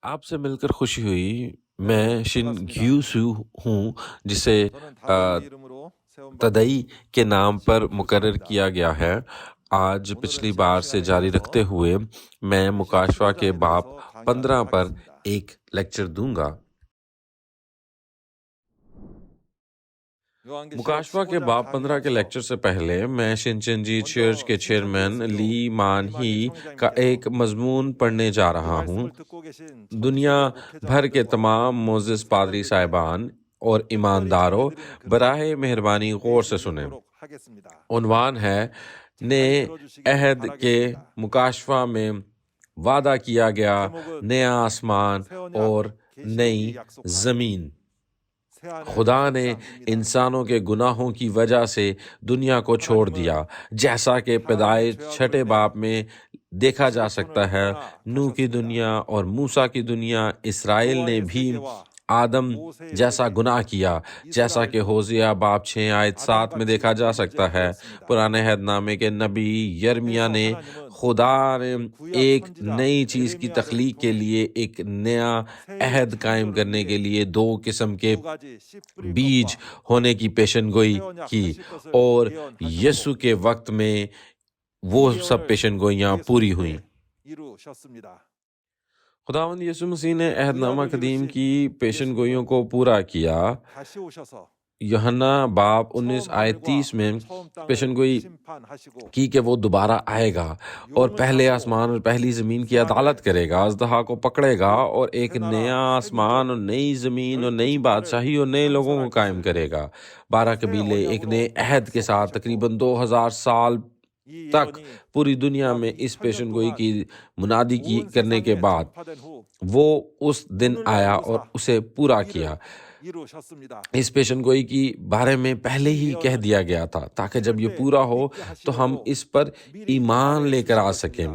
آپ سے مل کر خوشی ہوئی۔ میں شن گیو سو ہوں، جسے 저는 آ، 다정이 이름으로 세운 تدئی 방송인 کے نام پر مقرر 시우사입니다. کیا گیا ہے۔ آج 오늘은 پچھلی 지난 بار سے 시간에 جاری رکھتے 이어서 ہوئے میں 계시록 مکاشفہ کے 15장에 باب 대해서 강의하도록 15 پر 하겠습니다. ایک لیکچر دوں گا۔ 요한계시록 مکاشفہ کے 15장 باب 강의 15 کے 앞서 لیکچر سے پہلے میں شنچنجی چرچ 먼저 کے چیئرمین 신천지 لی 선교 مان ہی 이만희 کا 청회장님께서 ایک مضمون پڑھنے جا 이 رہا ہوں۔ 말씀을 듣고 계신 دنیا 전체 بھر کے 목회자분들과 تمام معزز پادری 성도들에게 صاحبان اور 특별히 ایمانداروں، 전해드리는 براہ 근원을 مہربانی غور سے 내실 سنیں۔ 읽도록 하겠습니다. عنوان ہے 잘 نئے 들어주시기 عہد کے 바라겠습니다. مکاشفہ میں وعدہ کیا گیا 제목은 نیا آسمان 새 언약 اور 계시록이 نئی 약속한 زمین۔ 새 하늘 خدا نے 속상입니다. انسانوں کے گناہوں کی وجہ سے دنیا کو چھوڑ دیا، جیسا کہ پیدائش چھٹے باب میں دیکھا جا سکتا ہے۔ نوح کی دنیا اور موسیٰ کی دنیا، اسرائیل نے بھی آدم جیسا گناہ کیا، جیسا کہ ہوزیہ باب 6 آیت 7 میں دیکھا جا سکتا ہے۔ پرانے عہد نامے کے نبی یرمیہ نے خدا نے ایک نئی چیز کی تخلیق کے لیے ایک نیا عہد قائم کرنے کے لیے 2 قسم کے بیج ہونے کی پیشن گوئی کی، اور یسوع کے وقت میں وہ سب پیشن گوئیاں پوری ہوئیں۔ خداوند یسوع مسیح نے عہد نامہ قدیم کی پیشن گوئیوں کو پورا کیا۔ یوحنا باب 19 آیت 30 میں پیشن گوئی کی کہ وہ دوبارہ آئے گا اور پہلے آسمان اور پہلی زمین کی عدالت کرے گا، اژدہا کو پکڑے گا اور ایک نیا آسمان اور نئی زمین اور نئی بادشاہی اور نئے لوگوں کو قائم کرے گا۔ 12 قبیلے ایک نئے عہد کے ساتھ تقریباً 2000 سال تک پوری دنیا میں اس پیشن گوئی کی منادی کرنے کے بعد وہ اس دن آیا اور اسے پورا کیا۔ اس پیشن گوئی کی بارے میں پہلے ہی کہہ دیا گیا تھا تاکہ جب یہ پورا ہو تو ہم اس پر ایمان لے کر آ سکیں۔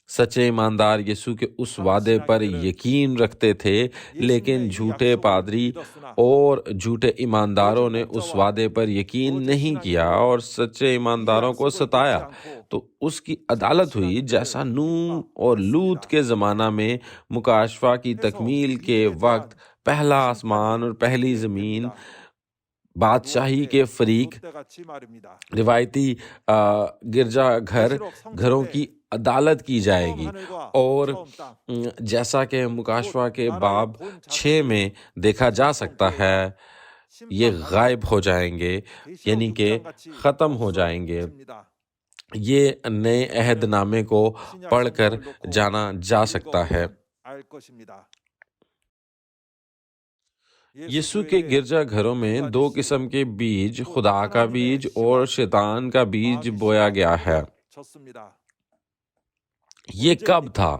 سچے ایماندار یسوع کے اس وعدے پر یقین رکھتے تھے، لیکن جھوٹے پادری اور جھوٹے ایمانداروں نے اس وعدے پر یقین نہیں کیا اور سچے ایمانداروں کو ستایا، تو اس کی عدالت ہوئی، جیسا نوح اور لوط کے زمانہ میں مکاشفہ کی تکمیل کے وقت پہلا آسمان اور پہلی زمین بادشاہی کے فریق روایتی گرجا گھروں کی عدالت کی جائے گی، اور جیسا کہ مکاشفہ کے باب 6 میں دیکھا جا سکتا ہے، یہ غائب ہو جائیں گے، یعنی کہ ختم ہو جائیں گے۔ یہ نئے عہد نامے کو پڑھ کر جانا جا سکتا ہے۔ یسوع کے گرجا گھروں میں 2 قسم کے بیج، خدا کا بیج اور شیطان کا بیج بویا گیا ہے۔ یہ کب تھا؟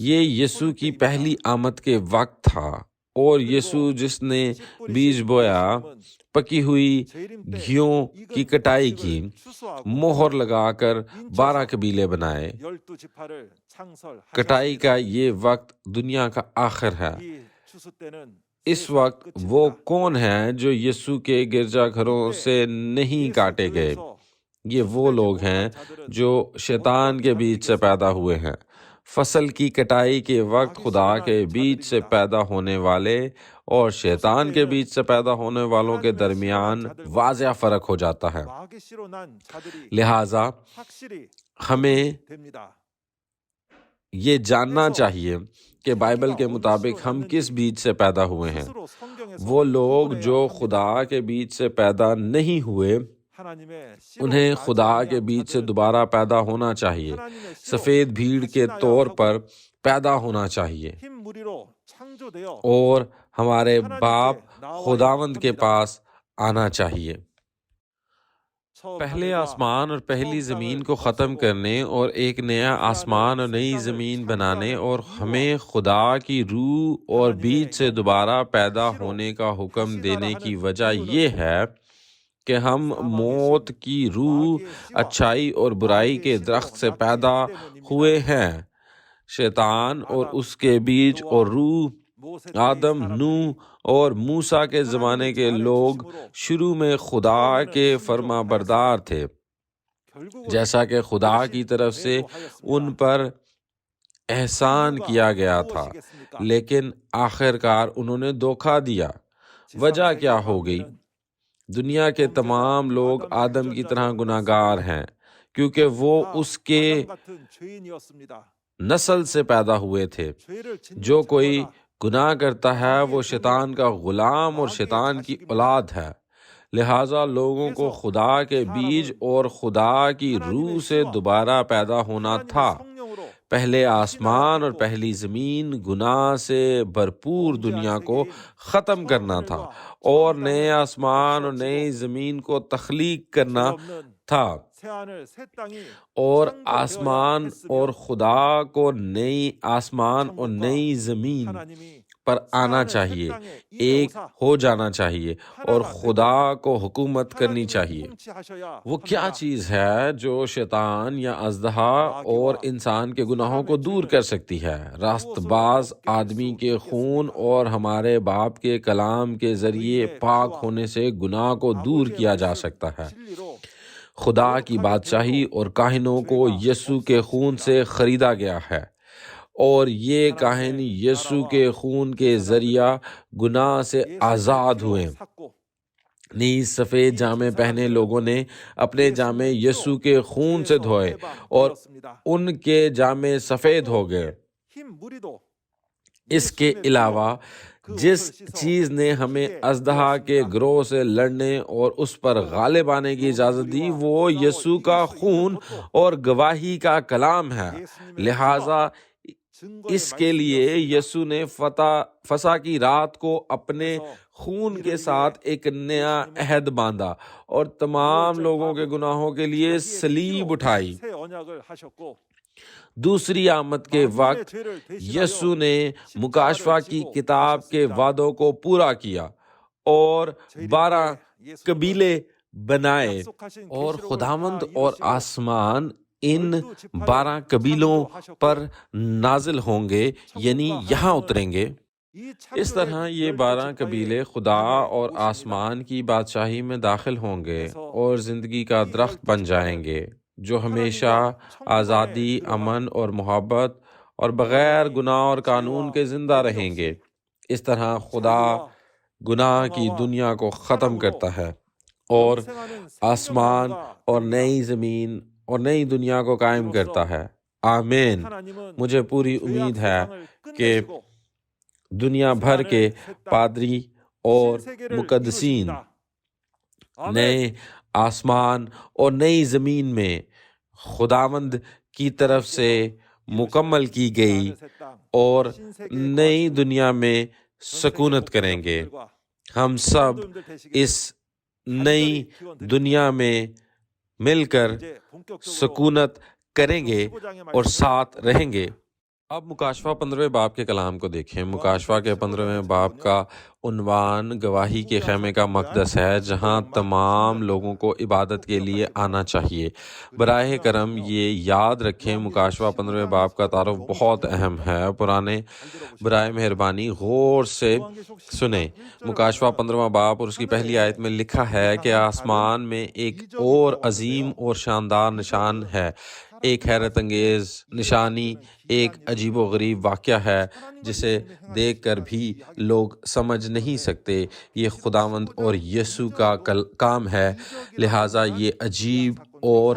یہ یسوع کی پہلی آمد کے وقت تھا، اور یسوع جس نے بیج بویا، پکی ہوئی گھیوں کی کٹائی کی، مہر لگا کر 12 قبیلے بنائے۔ کٹائی کا یہ وقت دنیا کا آخر ہے۔ اس وقت وہ کون ہیں جو یسوع کے گرجا گھروں سے نہیں کاٹے گئے؟ یہ وہ لوگ ہیں جو شیطان کے بیچ سے پیدا ہوئے ہیں۔ فصل کی کٹائی کے وقت خدا کے بیچ سے پیدا ہونے والے اور شیطان کے بیچ سے پیدا ہونے والوں کے درمیان واضح فرق ہو جاتا ہے۔ لہٰذا ہمیں یہ جاننا چاہیے کہ بائبل کے مطابق ہم کس بیج سے پیدا ہوئے ہیں۔ وہ لوگ جو خدا کے بیج سے پیدا نہیں ہوئے، انہیں خدا کے بیج سے دوبارہ پیدا ہونا چاہیے، سفید بھیڑ کے طور پر پیدا ہونا چاہیے، اور ہمارے باپ خداوند کے پاس آنا چاہیے۔ پہلے آسمان اور پہلی زمین کو ختم کرنے اور ایک نیا آسمان اور نئی زمین بنانے اور ہمیں خدا کی روح اور بیج سے دوبارہ پیدا ہونے کا حکم دینے کی وجہ یہ ہے کہ ہم موت کی روح، اچھائی اور برائی کے درخت سے پیدا ہوئے ہیں۔ شیطان اور اس کے بیج اور روح، آدم، نوح اور موسیٰ کے زمانے کے لوگ شروع میں خدا کے فرما بردار تھے، جیسا کہ خدا کی طرف سے ان پر احسان کیا گیا تھا، لیکن آخر کار انہوں نے دھوکہ دیا۔ وجہ کیا ہو گئی؟ دنیا کے تمام لوگ آدم کی طرح گناہگار ہیں، کیونکہ وہ اس کے نسل سے پیدا ہوئے تھے۔ جو کوئی گناہ کرتا ہے وہ شیطان کا غلام اور شیطان کی اولاد ہے۔ لہٰذا لوگوں کو خدا کے بیج اور خدا کی روح سے دوبارہ پیدا ہونا تھا۔ پہلے آسمان اور پہلی زمین گناہ سے بھرپور دنیا کو ختم کرنا تھا، اور نئے آسمان اور نئی زمین کو تخلیق کرنا تھا، اور آسمان اور خدا کو نئی آسمان اور نئی زمین پر آنا چاہیے، ایک ہو جانا چاہیے، اور خدا کو حکومت کرنی چاہیے۔ وہ کیا چیز ہے جو شیطان یا اژدہا اور انسان کے گناہوں کو دور کر سکتی ہے؟ راست باز آدمی کے خون اور ہمارے باپ کے کلام کے ذریعے پاک ہونے سے گناہ کو دور کیا جا سکتا ہے۔ خدا کی بادشاہی اور کاہنوں کو یسوع کے خون سے خریدا گیا ہے، اور یہ کاہن یسوع کے خون کے ذریعہ گناہ سے آزاد ہوئے۔ نیز سفید جامے پہنے لوگوں نے اپنے جامے یسوع کے خون سے دھوئے، اور ان کے جامے سفید ہو گئے۔ اس کے علاوہ جس چیز نے ہمیں اژدہا کے گروہ سے لڑنے اور اس پر غالب آنے کی اجازت دی، وہ یسوع کا خون اور گواہی کا کلام ہے۔ لہٰذا اس کے لیے یسوع نے فسح کی رات کو اپنے خون کے ساتھ ایک نیا عہد باندھا اور تمام لوگوں کے گناہوں کے لیے صلیب اٹھائی۔ دوسری آمد کے وقت یسوع نے مکاشفہ کی کتاب کے وعدوں کو پورا کیا اور 12 قبیلے بنائے، اور خداوند اور آسمان ان 12 قبیلوں پر نازل ہوں گے، یعنی یہاں اتریں گے۔ اس طرح یہ 12 قبیلے خدا اور آسمان کی بادشاہی میں داخل ہوں گے اور زندگی کا درخت بن جائیں گے، جو ہمیشہ آزادی، امن اور محبت اور بغیر گناہ اور قانون کے زندہ رہیں گے۔ اس طرح خدا گناہ کی دنیا کو ختم کرتا ہے اور آسمان اور نئی زمین اور نئی دنیا کو قائم کرتا ہے۔ آمین۔ مجھے پوری امید ہے کہ دنیا بھر کے پادری اور مقدسین نئے آسمان اور نئی زمین میں خداوند کی طرف سے مکمل کی گئی اور نئی دنیا میں سکونت کریں گے۔ ہم سب اس نئی دنیا میں مل کر سکونت کریں گے اور ساتھ رہیں گے۔ اب مکاشفہ 15ویں باب کے کلام کو دیکھیں۔ مکاشفہ کے 15ویں باب کا عنوان گواہی کے خیمے کا مقدس ہے، جہاں تمام لوگوں کو عبادت کے لیے آنا چاہیے۔ براہ کرم یہ یاد رکھیں، مکاشفہ 15ویں باب کا تعارف بہت اہم ہے۔ برائے مہربانی غور سے سنیں۔ مکاشفہ 15واں باب اور اس کی پہلی آیت میں لکھا ہے کہ آسمان میں ایک اور عظیم اور شاندار نشان ہے، ایک حیرت انگیز نشانی، ایک عجیب و غریب واقعہ ہے جسے دیکھ کر بھی لوگ سمجھ نہیں سکتے۔ یہ خداوند اور یسوع کا کام ہے، لہٰذا یہ عجیب اور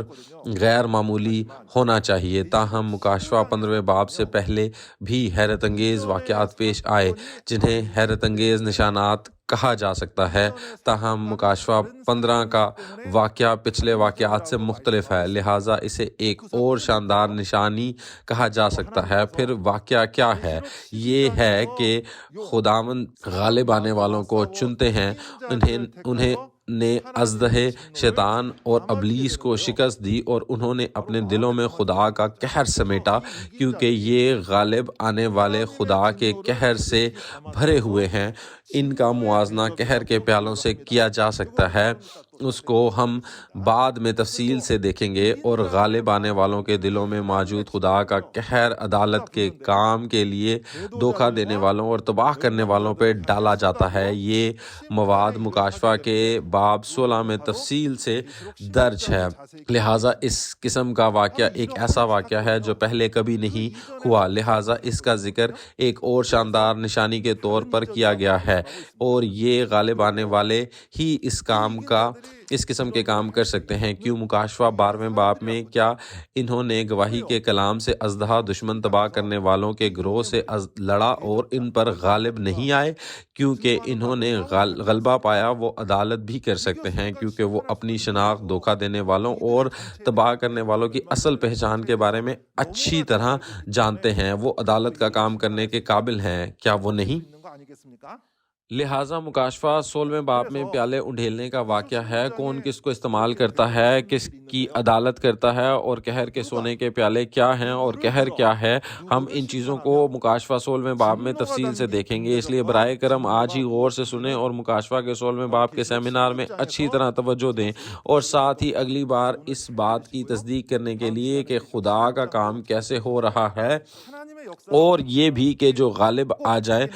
غیر معمولی ہونا چاہیے۔ تاہم مکاشفہ 15ویں باب سے پہلے بھی حیرت انگیز واقعات پیش آئے جنہیں حیرت انگیز نشانات کہا جا سکتا ہے۔ تاہم مکاشفہ 15 کا واقعہ پچھلے واقعات سے مختلف ہے، لہٰذا اسے ایک اور شاندار نشانی کہا جا سکتا ہے۔ پھر واقعہ کیا ہے؟ یہ ہے کہ خداوند غالب آنے والوں کو چنتے ہیں۔ انہیں نے اژدہے، شیطان اور ابلیس کو شکست دی، اور انہوں نے اپنے دلوں میں خدا کا قہر سمیٹا، کیونکہ یہ غالب آنے والے خدا کے قہر سے بھرے ہوئے ہیں۔ ان کا موازنہ قہر کے پیالوں سے کیا جا سکتا ہے۔ اس کو ہم بعد میں تفصیل سے دیکھیں گے، اور غالب آنے والوں کے دلوں میں موجود خدا کا قہر عدالت کے کام کے لیے دھوکہ دینے والوں اور تباہ کرنے والوں پہ ڈالا جاتا ہے۔ یہ مواد مکاشفہ کے باب 16 میں تفصیل سے درج ہے، لہٰذا اس قسم کا واقعہ ایک ایسا واقعہ ہے جو پہلے کبھی نہیں ہوا، لہٰذا اس کا ذکر ایک اور شاندار نشانی کے طور پر کیا گیا ہے، اور یہ غالب آنے والے ہی اس قسم کے کام کر سکتے ہیں۔ کیوں مکاشفہ 12ویں باب میں کیا انہوں نے گواہی کے کلام سے ازدہا دشمن تباہ کرنے والوں کے گروہ سے لڑا اور ان پر غالب نہیں آئے؟ کیونکہ انہوں نے غلبہ پایا، وہ عدالت بھی کر سکتے ہیں، کیونکہ وہ اپنی شناخت دھوکہ دینے والوں اور تباہ کرنے والوں کی اصل پہچان کے بارے میں اچھی طرح جانتے ہیں۔ وہ عدالت کا کام کرنے کے قابل ہیں، کیا وہ نہیں؟ لہٰذا مکاشفہ 16ویں باب میں پیالے انڈھیلنے کا واقعہ ہے، کون کس کو استعمال کرتا ہے، کس کی عدالت کرتا ہے، اور قہر کے سونے کے پیالے کیا ہیں اور قہر کیا ہے۔ ہم ان چیزوں کو مکاشفہ 16ویں باب میں تفصیل سے دیکھیں گے، اس لیے برائے کرم آج ہی غور سے سنیں اور مکاشفہ کے 16ویں باب کے سیمینار میں اچھی طرح توجہ دیں، اور ساتھ ہی اگلی بار اس بات کی تصدیق کرنے کے لیے کہ خدا کا کام کیسے ہو رہا ہے، اور یہ بھی کہ جو غالب آ جائے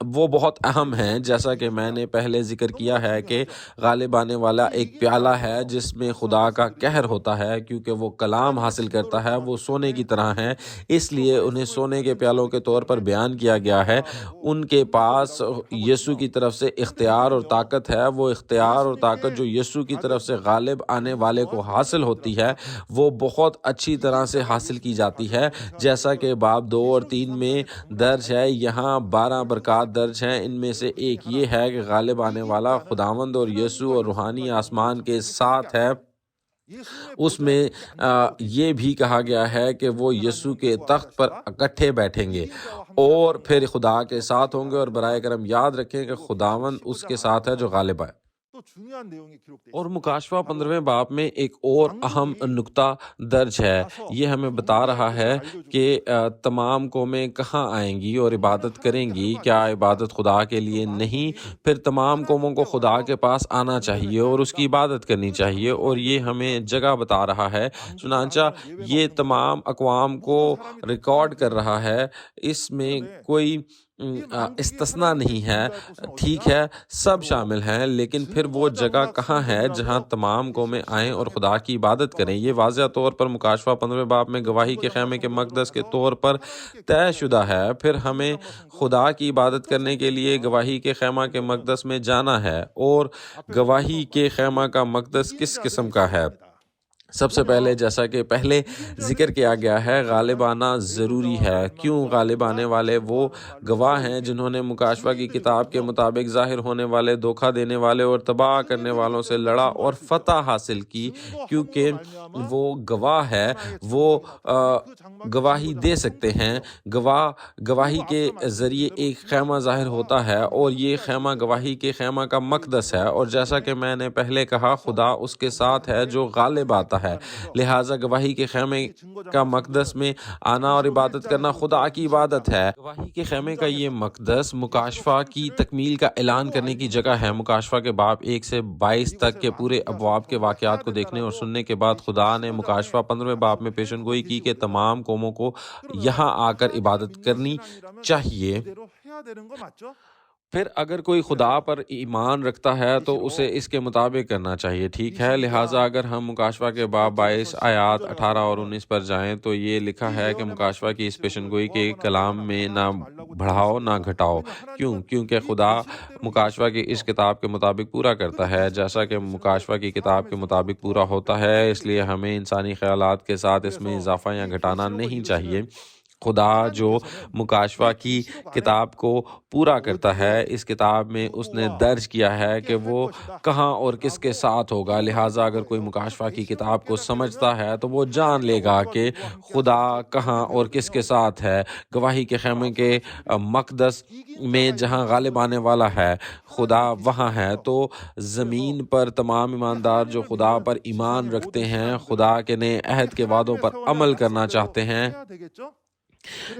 وہ بہت اہم ہیں، جیسا کہ میں نے پہلے ذکر کیا ہے کہ غالب آنے والا ایک پیالہ ہے جس میں خدا کا قہر ہوتا ہے، کیونکہ وہ کلام حاصل کرتا ہے، وہ سونے کی طرح ہیں، اس لیے انہیں سونے کے پیالوں کے طور پر بیان کیا گیا ہے۔ ان کے پاس یسوع کی طرف سے اختیار اور طاقت ہے، وہ اختیار اور طاقت جو یسوع کی طرف سے غالب آنے والے کو حاصل ہوتی ہے، وہ بہت اچھی طرح سے حاصل کی جاتی ہے، جیسا کہ باب 2 اور 3 میں درج ہے۔ یہاں 12 برکات درج ہیں، ان میں سے ایک یہ ہے کہ غالب آنے والا خداوند اور یسوع اور روحانی آسمان کے ساتھ ہے۔ اس میں یہ بھی کہا گیا ہے کہ وہ یسوع کے تخت پر اکٹھے بیٹھیں گے اور پھر خدا کے ساتھ ہوں گے، اور برائے کرم یاد رکھیں کہ خداوند اس کے ساتھ ہے جو غالب آئے۔ اور مکاشفہ 15ویں باب میں ایک اور اہم نکتہ درج ہے، یہ ہمیں بتا رہا ہے کہ تمام قومیں کہاں آئیں گی اور عبادت کریں گی، کیا عبادت خدا کے لیے نہیں؟ پھر تمام قوموں کو خدا کے پاس آنا چاہیے اور اس کی عبادت کرنی چاہیے، اور یہ ہمیں جگہ بتا رہا ہے، چنانچہ یہ تمام اقوام کو ریکارڈ کر رہا ہے، اس میں کوئی استثناء نہیں ہے، ٹھیک ہے، سب شامل ہیں، لیکن پھر وہ جگہ کہاں ہے جہاں تمام قومیں آئیں اور خدا کی عبادت کریں؟ یہ واضح طور پر مکاشفہ 15ویں باب میں گواہی کے خیمے کے مقدس کے طور پر طے شدہ ہے۔ پھر ہمیں خدا کی عبادت کرنے کے لیے گواہی کے خیمہ کے مقدس میں جانا ہے، اور گواہی کے خیمہ کا مقدس کس قسم کا ہے؟ سب سے پہلے، جیسا کہ پہلے ذکر کیا گیا ہے، غالب آنا ضروری ہے۔ کیوں؟ غالب آنے والے وہ گواہ ہیں جنہوں نے مکاشفہ کی کتاب کے مطابق ظاہر ہونے والے دھوکہ دینے والے اور تباہ کرنے والوں سے لڑا اور فتح حاصل کی۔ کیونکہ وہ گواہ ہے، وہ گواہی دے سکتے ہیں۔ گواہی کے ذریعے ایک خیمہ ظاہر ہوتا ہے، اور یہ خیمہ گواہی کے خیمہ کا مقدس ہے، اور جیسا کہ میں نے پہلے کہا، خدا اس کے ساتھ ہے جو غالب آتا ہے، لہٰذا گواہی کے خیمے کا مقدس میں آنا اور عبادت کرنا خدا کی عبادت ہے۔ گواہی کے خیمے کا یہ مقدس مکاشفہ کی تکمیل کا اعلان کرنے کی جگہ ہے۔ مکاشفہ کے باب 1 سے 22 تک کے پورے ابواب کے واقعات کو دیکھنے اور سننے کے بعد خدا نے مکاشفہ 15ویں باب میں پیشن گوئی کی کہ تمام قوموں کو یہاں آ کر عبادت کرنی چاہیے۔ پھر اگر کوئی خدا پر ایمان رکھتا ہے تو اسے اس کے مطابق کرنا چاہیے، ٹھیک ہے؟ لہٰذا اگر ہم مکاشفہ کے باب 22 آیات 18 اور 19 پر جائیں تو یہ لکھا ہے کہ مکاشفہ کی اس پیشن گوئی کے کلام میں نہ بڑھاؤ نہ گھٹاؤ۔ کیوں؟ کیونکہ خدا مکاشفہ کی اس کتاب کے مطابق پورا کرتا ہے، جیسا کہ مکاشفہ کی کتاب کے مطابق پورا ہوتا ہے، اس لیے ہمیں انسانی خیالات کے ساتھ اس میں اضافہ یا گھٹانا نہیں چاہیے۔ خدا جو مکاشفہ کی کتاب کو پورا کرتا ہے، اس کتاب میں اس نے درج کیا ہے کہ وہ کہاں اور کس کے ساتھ ہوگا، لہٰذا اگر کوئی مکاشفہ کی کتاب کو سمجھتا ہے تو وہ جان لے گا کہ خدا کہاں اور کس کے ساتھ ہے۔ گواہی کے خیمے کے مقدس میں جہاں غالب آنے والا ہے، خدا وہاں ہے، تو زمین پر تمام ایماندار جو خدا پر ایمان رکھتے ہیں، خدا کے نئے عہد کے وعدوں پر عمل کرنا چاہتے ہیں،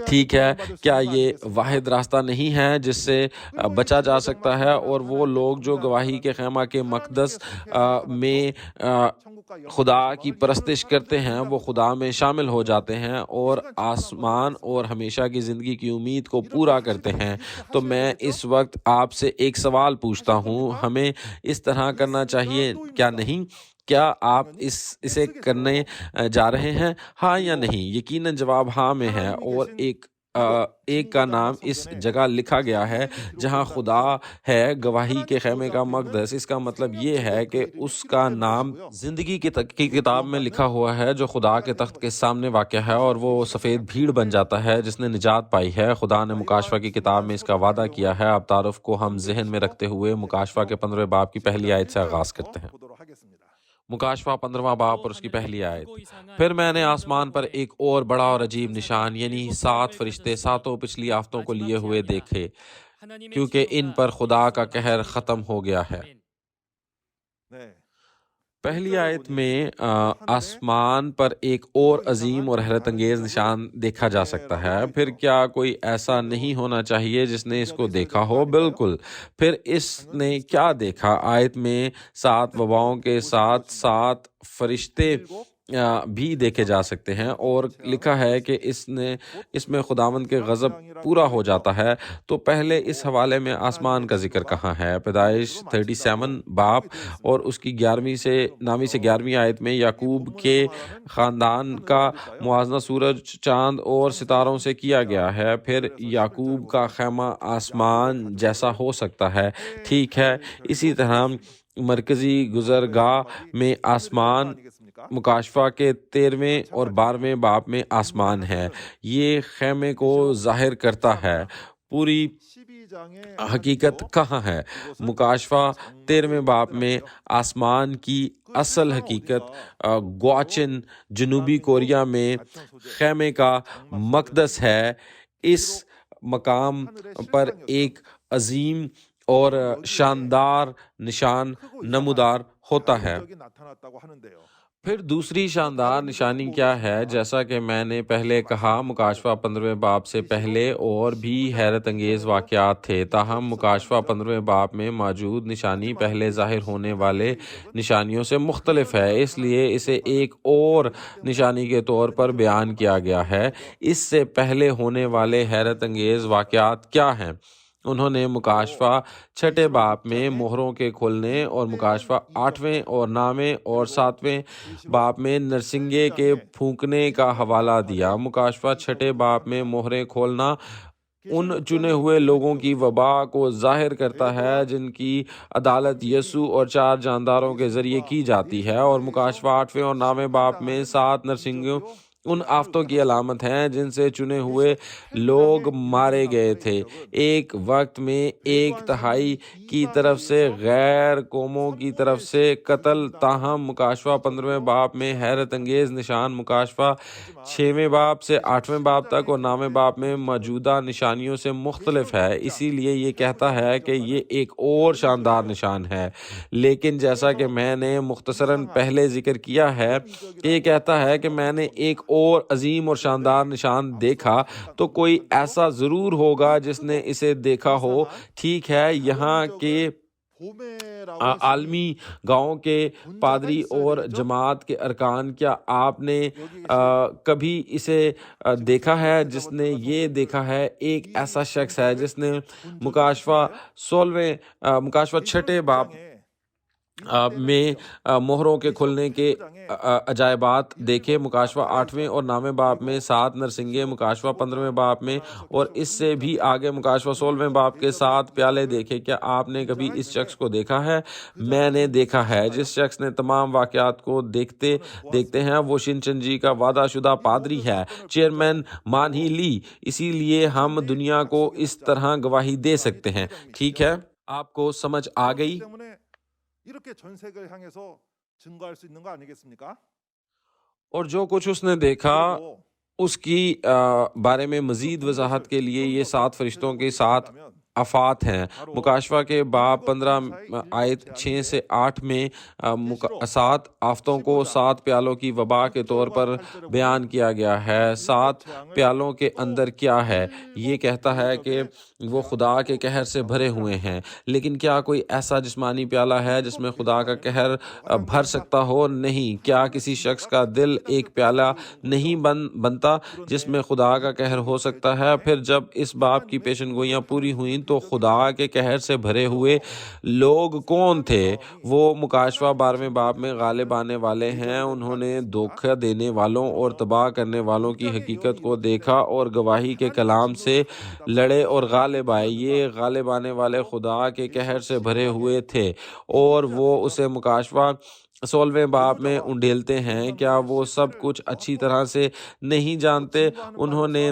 ٹھیک ہے، کیا یہ واحد راستہ نہیں ہے جس سے بچا جا سکتا ہے؟ اور وہ لوگ جو گواہی کے خیمہ کے مقدس میں خدا کی پرستش کرتے ہیں وہ خدا میں شامل ہو جاتے ہیں اور آسمان اور ہمیشہ کی زندگی کی امید کو پورا کرتے ہیں۔ تو میں اس وقت آپ سے ایک سوال پوچھتا ہوں، ہمیں اس طرح کرنا چاہیے کیا نہیں؟ کیا آپ اسے کرنے جا رہے ہیں، ہاں یا نہیں؟ یقیناً جواب ہاں میں ہے، اور ایک کا نام اس جگہ لکھا گیا ہے جہاں خدا ہے، گواہی کے خیمے کا مقدس۔ اس کا مطلب یہ ہے کہ اس کا نام زندگی کی کتاب میں لکھا ہوا ہے جو خدا کے تخت کے سامنے واقع ہے، اور وہ سفید بھیڑ بن جاتا ہے جس نے نجات پائی ہے۔ خدا نے مکاشفہ کی کتاب میں اس کا وعدہ کیا ہے۔ اب تعارف کو ہم ذہن میں رکھتے ہوئے مکاشفہ کے 15ویں باب کی پہلی آیت سے آغاز کرتے ہیں۔ مکاشفہ 15واں باب اور اس کی پہلی آیت۔ پھر میں نے آسمان پر ایک اور بڑا اور عجیب نشان، یعنی 7 فرشتے ساتوں پچھلی آفتوں کو لیے ہوئے دیکھے، کیونکہ ان پر خدا کا قہر ختم ہو گیا ہے۔ پہلی آیت میں آسمان پر ایک اور عظیم اور حیرت انگیز نشان دیکھا جا سکتا ہے۔ پھر کیا کوئی ایسا نہیں ہونا چاہیے جس نے اس کو دیکھا ہو؟ بالکل۔ پھر اس نے کیا دیکھا؟ آیت میں 7 وباؤں کے ساتھ 7 فرشتے بھی دیکھے جا سکتے ہیں، اور لکھا ہے کہ اس میں خداوند کے غضب پورا ہو جاتا ہے۔ تو پہلے اس حوالے میں آسمان کا ذکر کہاں ہے؟ پیدائش 37 باب اور اس کی 11ویں سے 11ویں آیت میں یعقوب کے خاندان کا موازنہ سورج، چاند اور ستاروں سے کیا گیا ہے۔ پھر یعقوب کا خیمہ آسمان جیسا ہو سکتا ہے، ٹھیک ہے۔ اسی طرح مرکزی گزرگاہ میں آسمان مکاشفہ کے 13ویں اور 12ویں باب میں آسمان ہے، یہ خیمے کو ظاہر کرتا ہے۔ پوری حقیقت کہاں ہے؟ مکاشفہ 13ویں باب میں آسمان کی اصل حقیقت گواچن جنوبی کوریا میں خیمے کا مقدس ہے۔ اس مقام پر ایک عظیم اور شاندار نشان نمودار ہوتا ہے۔ پھر دوسری شاندار نشانی کیا ہے؟ جیسا کہ میں نے پہلے کہا، مکاشفہ 15ویں باب سے پہلے اور بھی حیرت انگیز واقعات تھے، تاہم مکاشفہ 15ویں باب میں موجود نشانی پہلے ظاہر ہونے والے نشانیوں سے مختلف ہے، اس لیے اسے ایک اور نشانی کے طور پر بیان کیا گیا ہے۔ اس سے پہلے ہونے والے حیرت انگیز واقعات کیا ہیں؟ انہوں نے مکاشفہ 6 باب میں مہروں کے کھلنے اور مکاشفہ 8ویں اور 9ویں اور 7ویں باب میں نرسنگے کے پھونکنے کا حوالہ دیا۔ مکاشفہ 6 باب میں مہریں کھولنا ان چنے ہوئے لوگوں کی وبا کو ظاہر کرتا ہے جن کی عدالت یسوع اور 4 جانداروں کے ذریعے کی جاتی ہے، اور مکاشفہ 8ویں اور 9ویں باب میں 7 نرسنگوں ان آفتوں کی علامت ہیں جن سے چنے ہوئے لوگ مارے گئے تھے ایک وقت میں 1/3 کی طرف سے، غیر قوموں کی طرف سے قتل۔ تاہم مکاشفہ 15ویں باب میں حیرت انگیز نشان مکاشفہ 6ویں باب سے 8ویں باب تک اور 9ویں باب میں موجودہ نشانیوں سے مختلف ہے، اسی لیے یہ کہتا ہے کہ یہ ایک اور شاندار نشان ہے۔ لیکن جیسا کہ میں نے مختصراً پہلے ذکر کیا ہے، یہ کہتا ہے کہ میں نے ایک اور عظیم اور شاندار نشان دیکھا، تو کوئی ایسا ضرور ہوگا جس نے اسے دیکھا ہو، ٹھیک ہے۔ یہاں کے عالمی گاؤں کے پادری اور جماعت کے ارکان، کیا آپ نے کبھی اسے دیکھا ہے؟ جس نے یہ دیکھا ہے ایک ایسا شخص ہے جس نے مکاشفہ 6 باب میں مہروں کے کھلنے کے عجائبات دیکھے، مکاشفہ 8ویں اور 9ویں باب میں 7 نرسنگے، مکاشفہ 15ویں باب میں اور اس سے بھی آگے مکاشفہ 16ویں باب کے 7 پیالے دیکھے۔ کیا آپ نے کبھی اس شخص کو دیکھا ہے؟ میں نے دیکھا ہے۔ جس شخص نے تمام واقعات کو دیکھتے ہیں وہ شنچنجی کا وعدہ شدہ پادری ہے، چیئرمین مان ہی لی، اسی لیے ہم دنیا کو اس طرح گواہی دے سکتے ہیں، ٹھیک ہے۔ آپ کو سمجھ آ گئی؟ اور جو کچھ اس نے دیکھا اس کی بارے میں مزید وضاحت کے لیے یہ 7 فرشتوں کے 7 آفات ہیں۔ مکاشفہ کے باب 15 آیت 6 سے 8 میں 7 آفتوں کو 7 پیالوں کی وبا کے طور پر بیان کیا گیا ہے۔ 7 پیالوں کے اندر کیا ہے؟ یہ کہتا ہے کہ وہ خدا کے قہر سے بھرے ہوئے ہیں، لیکن کیا کوئی ایسا جسمانی پیالہ ہے جس میں خدا کا قہر بھر سکتا ہو؟ نہیں۔ کیا کسی شخص کا دل ایک پیالہ نہیں بنتا جس میں خدا کا قہر ہو سکتا ہے؟ پھر جب اس باب کی پیشن گوئیاں پوری ہوئیں تو خدا کے قہر سے بھرے ہوئے لوگ کون تھے؟ وہ مکاشفہ 12ویں باب میں غالب آنے والے ہیں۔ انہوں نے دھوکہ دینے والوں اور تباہ کرنے والوں کی حقیقت کو دیکھا اور گواہی کے کلام سے لڑے اور غالب آئے۔ یہ غالب آنے والے خدا کے قہر سے بھرے ہوئے تھے اور وہ اسے مکاشفہ 16ویں باب میں انڈیلتے ہیں۔ کیا وہ سب کچھ اچھی طرح سے نہیں جانتے؟ انہوں نے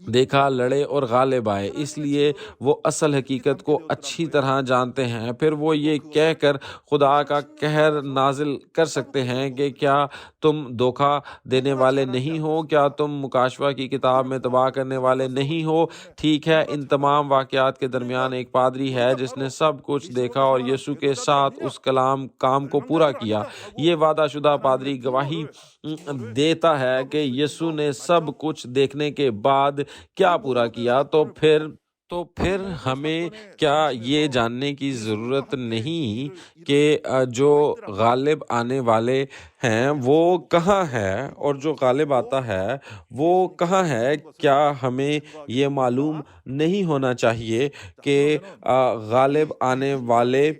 دیکھا، لڑے اور غالب آئے، اس لیے وہ اصل حقیقت کو اچھی طرح جانتے ہیں۔ پھر وہ یہ کہہ کر خدا کا قہر نازل کر سکتے ہیں کہ کیا تم دھوکہ دینے والے نہیں ہو؟ کیا تم مکاشفہ کی کتاب میں تباہ کرنے والے نہیں ہو؟ ٹھیک ہے، ان تمام واقعات کے درمیان ایک پادری ہے جس نے سب کچھ دیکھا اور یسوع کے ساتھ اس کام کو پورا کیا۔ یہ وعدہ شدہ پادری گواہی دیتا ہے کہ یسوع نے سب کچھ دیکھنے کے بعد کیا پورا کیا۔ تو پھر ہمیں کیا یہ جاننے کی ضرورت نہیں کہ جو غالب آنے والے ہیں وہ کہاں ہے اور جو غالب آتا ہے وہ کہاں ہے؟ کیا ہمیں یہ معلوم نہیں ہونا چاہیے کہ غالب آنے والے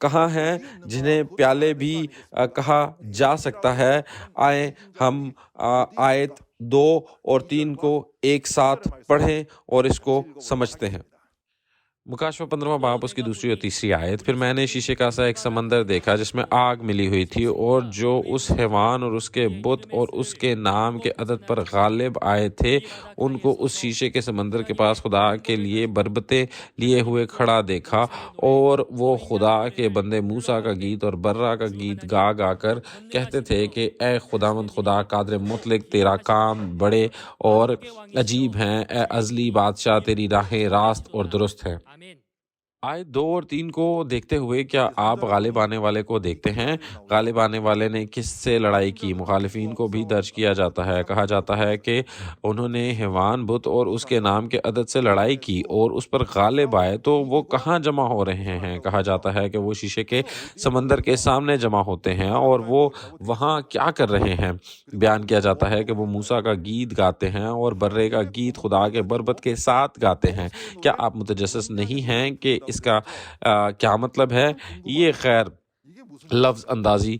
کہاں ہیں جنہیں پیالے بھی کہا جا سکتا ہے؟ آئیں ہم آیت 2 اور 3 کو ایک ساتھ پڑھیں اور اس کو سمجھتے ہیں۔ مکاشفہ 15واں باب اس کی دوسری اور تیسری آیت۔ پھر میں نے شیشے کا سا ایک سمندر دیکھا جس میں آگ ملی ہوئی تھی، اور جو اس حیوان اور اس کے بت اور اس کے نام کے عدد پر غالب آئے تھے ان کو اس شیشے کے سمندر کے پاس خدا کے لیے بربتیں لیے ہوئے کھڑا دیکھا، اور وہ خدا کے بندے موسیٰ کا گیت اور برا کا گیت گا گا کر کہتے تھے کہ اے خداوند خدا قادر مطلق، تیرا کام بڑے اور عجیب ہیں، اے ازلی بادشاہ، تیری راہیں راست اور درست ہیں۔ آیت 2 اور 3 کو دیکھتے ہوئے کیا آپ غالب آنے والے کو دیکھتے ہیں؟ غالب آنے والے نے کس سے لڑائی کی؟ مخالفین کو بھی درج کیا جاتا ہے۔ کہا جاتا ہے کہ انہوں نے حیوان، بت اور اس کے نام کے عدد سے لڑائی کی اور اس پر غالب آئے۔ تو وہ کہاں جمع ہو رہے ہیں؟ کہا جاتا ہے کہ وہ شیشے کے سمندر کے سامنے جمع ہوتے ہیں۔ اور وہ وہاں کیا کر رہے ہیں؟ بیان کیا جاتا ہے کہ وہ موسیٰ کا گیت گاتے ہیں اور برے کا گیت خدا کے بربت کے ساتھ گاتے ہیں۔ کیا آپ متجسس نہیں ہیں کہ اس کا کیا مطلب ہے؟ یہ خیر لفظ اندازی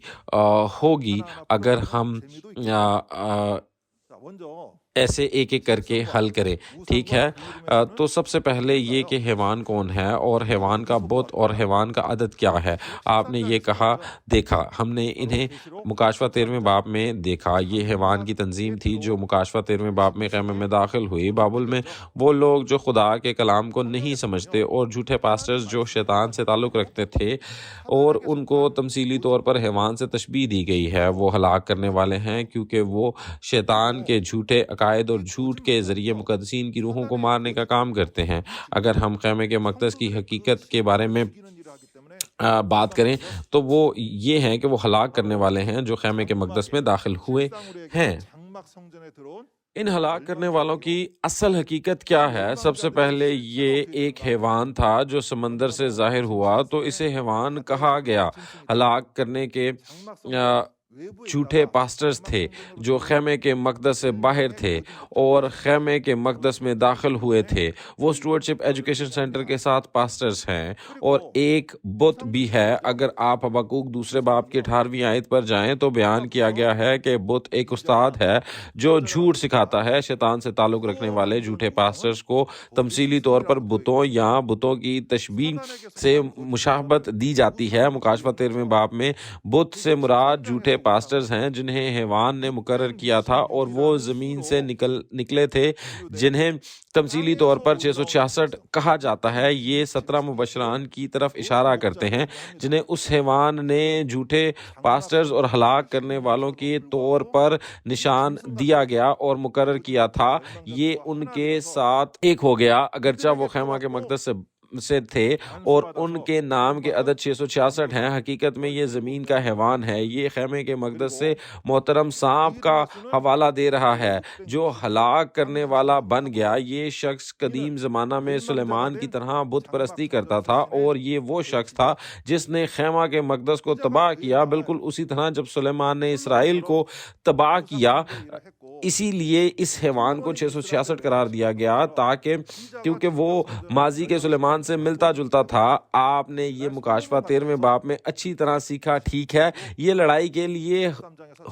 ہوگی اگر ہم ایسے ایک ایک کر کے حل کریں۔ ٹھیک ہے، تو سب سے پہلے یہ کہ حیوان کون ہے اور حیوان کا بت اور حیوان کا عدد کیا ہے؟ آپ نے یہ کہا دیکھا، ہم نے انہیں مکاشفہ 13ویں باب میں دیکھا۔ یہ حیوان کی تنظیم تھی جو مکاشفہ 13ویں باب میں خیمے میں داخل ہوئی۔ بابل میں وہ لوگ جو خدا کے کلام کو نہیں سمجھتے اور جھوٹے پاسٹرز جو شیطان سے تعلق رکھتے تھے، اور ان کو تمثیلی طور پر حیوان سے تشبیہ دی گئی ہے، وہ ہلاک کرنے والے ہیں کیونکہ وہ شیطان کے جھوٹے عقائد اور جھوٹ کے ذریعے مقدسین کی روحوں کو مارنے کا کام کرتے ہیں۔ اگر ہم خیمے کے مقدس کی حقیقت کے بارے میں بات کریں تو وہ یہ ہیں کہ وہ ہلاک کرنے والے ہیں جو خیمے کے مقدس میں داخل ہوئے ہیں۔ ان ہلاک کرنے والوں کی اصل حقیقت کیا ہے؟ سب سے پہلے یہ ایک حیوان تھا جو سمندر سے ظاہر ہوا، تو اسے حیوان کہا گیا۔ ہلاک کرنے کے جھوٹے پاسٹرز تھے جو خیمے کے مقدس سے باہر تھے اور خیمے کے مقدس میں داخل ہوئے تھے۔ وہ اسٹوارڈشپ ایجوکیشن سینٹر کے ساتھ پاسٹرز ہیں، اور ایک بت بھی ہے۔ اگر آپ حبقوق 2 باب کی 18ویں آیت پر جائیں تو بیان کیا گیا ہے کہ بت ایک استاد ہے جو جھوٹ سکھاتا ہے۔ شیطان سے تعلق رکھنے والے جھوٹے پاسٹرز کو تمثیلی طور پر بتوں یا بتوں کی تشبیہ سے مشابہت دی جاتی ہے۔ مکاشفہ 13ویں باب میں بت سے مراد جھوٹے پاسٹرز ہیں جنہیں حیوان نے مقرر کیا تھا اور وہ زمین سے نکلے تھے جنہیں تمثیلی طور پر 666 کہا جاتا ہے۔ یہ 17 مبشران کی طرف اشارہ کرتے ہیں جنہیں اس حیوان نے جھوٹے پاسٹرز اور ہلاک کرنے والوں کے طور پر نشان دیا گیا اور مقرر کیا تھا۔ یہ ان کے ساتھ ایک ہو گیا، اگرچہ وہ خیمہ کے مقدس سے تھے اور ان کے نام کے عدد 666 ہیں۔ حقیقت میں یہ زمین کا حیوان ہے۔ یہ خیمے کے مقدس سے محترم سانپ کا حوالہ دے رہا ہے جو ہلاک کرنے والا بن گیا۔ یہ شخص قدیم زمانہ میں سلیمان کی طرح بت پرستی کرتا تھا اور یہ وہ شخص تھا جس نے خیمہ کے مقدس کو تباہ کیا، بالکل اسی طرح جب سلیمان نے اسرائیل کو تباہ کیا۔ اسی لیے اس حیوان کو 666 قرار دیا گیا کیونکہ وہ ماضی کے سلیمان سے ملتا جلتا تھا۔ آپ نے یہ مکاشفہ 13ویں باب میں اچھی طرح سیکھا، ٹھیک ہے؟ یہ لڑائی کے لیے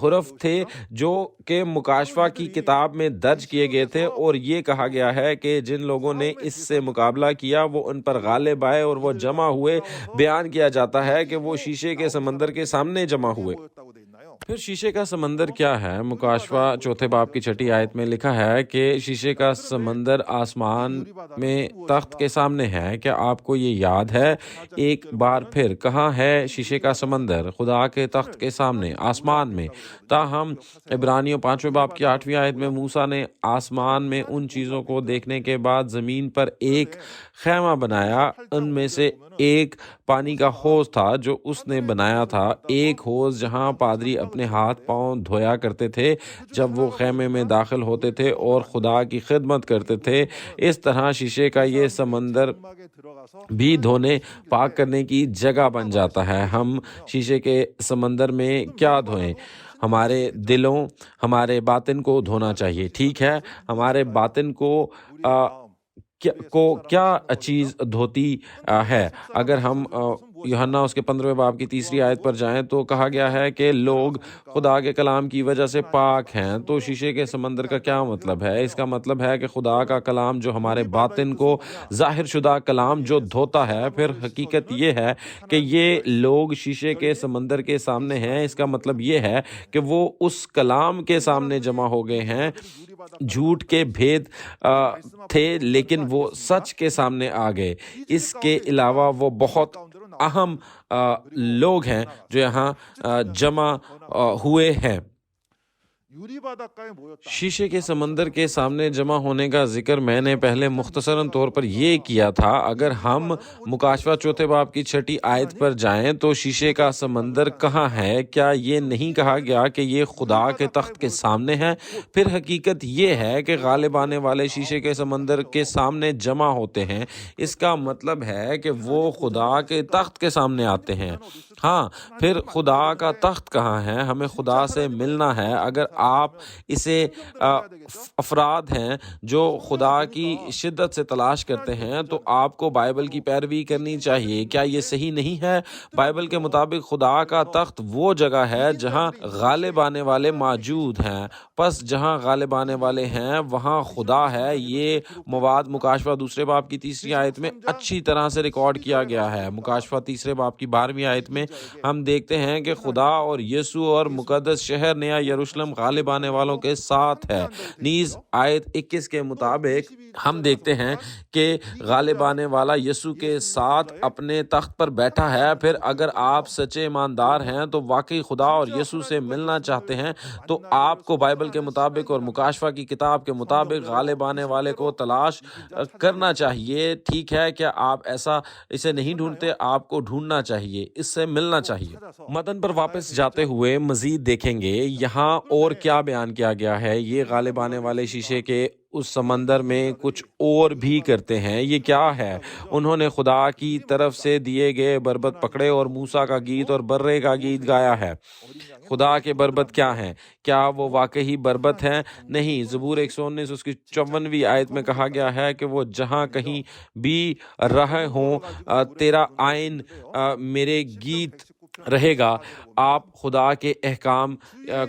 حرف تھے جو کہ مکاشفہ کی کتاب میں درج کیے گئے تھے، اور یہ کہا گیا ہے کہ جن لوگوں نے اس سے مقابلہ کیا وہ ان پر غالب آئے اور وہ جمع ہوئے۔ بیان کیا جاتا ہے کہ وہ شیشے کے سمندر کے سامنے جمع ہوئے۔ پھر شیشے کا سمندر کیا ہے؟ مکاشفہ 4 باب کی 6 آیت میں لکھا ہے کہ شیشے کا سمندر آسمان میں تخت کے سامنے ہے۔ کیا آپ کو یہ یاد ہے؟ ایک بار پھر کہاں ہے شیشے کا سمندر؟ خدا کے تخت کے سامنے، آسمان میں۔ تاہم عبرانیوں 5 باب کی 8 آیت میں موسیٰ نے آسمان میں ان چیزوں کو دیکھنے کے بعد زمین پر ایک خیمہ بنایا۔ ان میں سے ایک پانی کا حوض تھا جو اس نے بنایا تھا، ایک حوض جہاں پادری اپنے ہاتھ پاؤں دھویا کرتے تھے جب وہ خیمے میں داخل ہوتے تھے اور خدا کی خدمت کرتے تھے۔ اس طرح شیشے کا یہ سمندر بھی دھونے پاک کرنے کی جگہ بن جاتا ہے۔ ہم شیشے کے سمندر میں کیا دھوئیں؟ ہمارے دلوں، ہمارے باطن کو دھونا چاہیے، ٹھیک ہے؟ ہمارے باطن کو کیا چیز دھوتی ہے؟ اگر ہم یوحنا اس کے 15 باب کی 3 آیت پر جائیں تو کہا گیا ہے کہ لوگ خدا کے کلام کی وجہ سے پاک ہیں۔ تو شیشے کے سمندر کا کیا مطلب ہے؟ اس کا مطلب ہے کہ خدا کا کلام جو ہمارے باطن کو، ظاہر شدہ کلام جو دھوتا ہے۔ پھر حقیقت یہ ہے کہ یہ لوگ شیشے کے سمندر کے سامنے ہیں۔ اس کا مطلب یہ ہے کہ وہ اس کلام کے سامنے جمع ہو گئے ہیں۔ جھوٹ کے بھید تھے لیکن وہ سچ کے سامنے آ گئے۔ اس کے علاوہ وہ بہت اہم لوگ ہیں جو یہاں جمع ہوئے ہیں۔ شیشے کے سمندر کے سامنے جمع ہونے کا ذکر میں نے پہلے مختصراً طور پر یہ کیا تھا۔ اگر ہم مکاشفہ 4 باب کی 6 آیت پر جائیں تو شیشے کا سمندر کہاں ہے؟ کیا یہ نہیں کہا گیا کہ یہ خدا کے تخت کے سامنے ہے؟ پھر حقیقت یہ ہے کہ غالب آنے والے شیشے کے سمندر کے سامنے جمع ہوتے ہیں۔ اس کا مطلب ہے کہ وہ خدا کے تخت کے سامنے آتے ہیں۔ ہاں، پھر خدا کا تخت کہاں ہے؟ ہمیں خدا سے ملنا ہے۔ اگر آپ اسے افراد ہیں جو خدا کی شدت سے تلاش کرتے ہیں تو آپ کو بائبل کی پیروی کرنی چاہیے۔ کیا یہ صحیح نہیں ہے؟ بائبل کے مطابق خدا کا تخت وہ جگہ ہے جہاں غالب آنے والے موجود ہیں۔ پس جہاں غالب آنے والے ہیں وہاں خدا ہے۔ یہ مواد مکاشفہ 2 باب کی 3 آیت میں اچھی طرح سے ریکارڈ کیا گیا ہے۔ مکاشفہ 3 باب کی 12 آیت میں ہم دیکھتے ہیں کہ خدا اور یسوع اور مقدس شہر نیا یروشلم غالب آنے والوں کے ساتھ ہے۔ نیز آیت 21 کے مطابق ہم دیکھتے ہیں کہ غالب آنے والا یسوع کے ساتھ اپنے تخت پر بیٹھا ہے۔ پھر اگر آپ سچے ایماندار ہیں تو واقعی خدا اور یسوع سے ملنا چاہتے ہیں تو آپ کو بائبل کے مطابق اور مکاشفہ کی کتاب کے مطابق غالب آنے والے کو تلاش کرنا چاہیے، ٹھیک ہے؟ کیا آپ اسے نہیں ڈھونڈتے؟ آپ کو ڈھونڈنا چاہیے، اس سے ملنا چاہیے۔ متن پر واپس جاتے ہوئے مزید دیکھیں گے یہاں اور کیا بیان کیا گیا ہے۔ یہ غالب آنے والے شیشے کے اس سمندر میں کچھ اور بھی کرتے ہیں۔ یہ کیا ہے؟ انہوں نے خدا کی طرف سے دیے گئے بربط پکڑے اور موسیٰ کا گیت اور برے کا گیت گایا ہے۔ خدا کے بربط کیا ہیں؟ کیا وہ واقعی بربط ہیں؟ نہیں۔ زبور 119 اس کی 54ویں آیت میں کہا گیا ہے کہ وہ جہاں کہیں بھی رہے ہوں تیرا آئین میرے گیت رہے گا آپ خدا کے احکام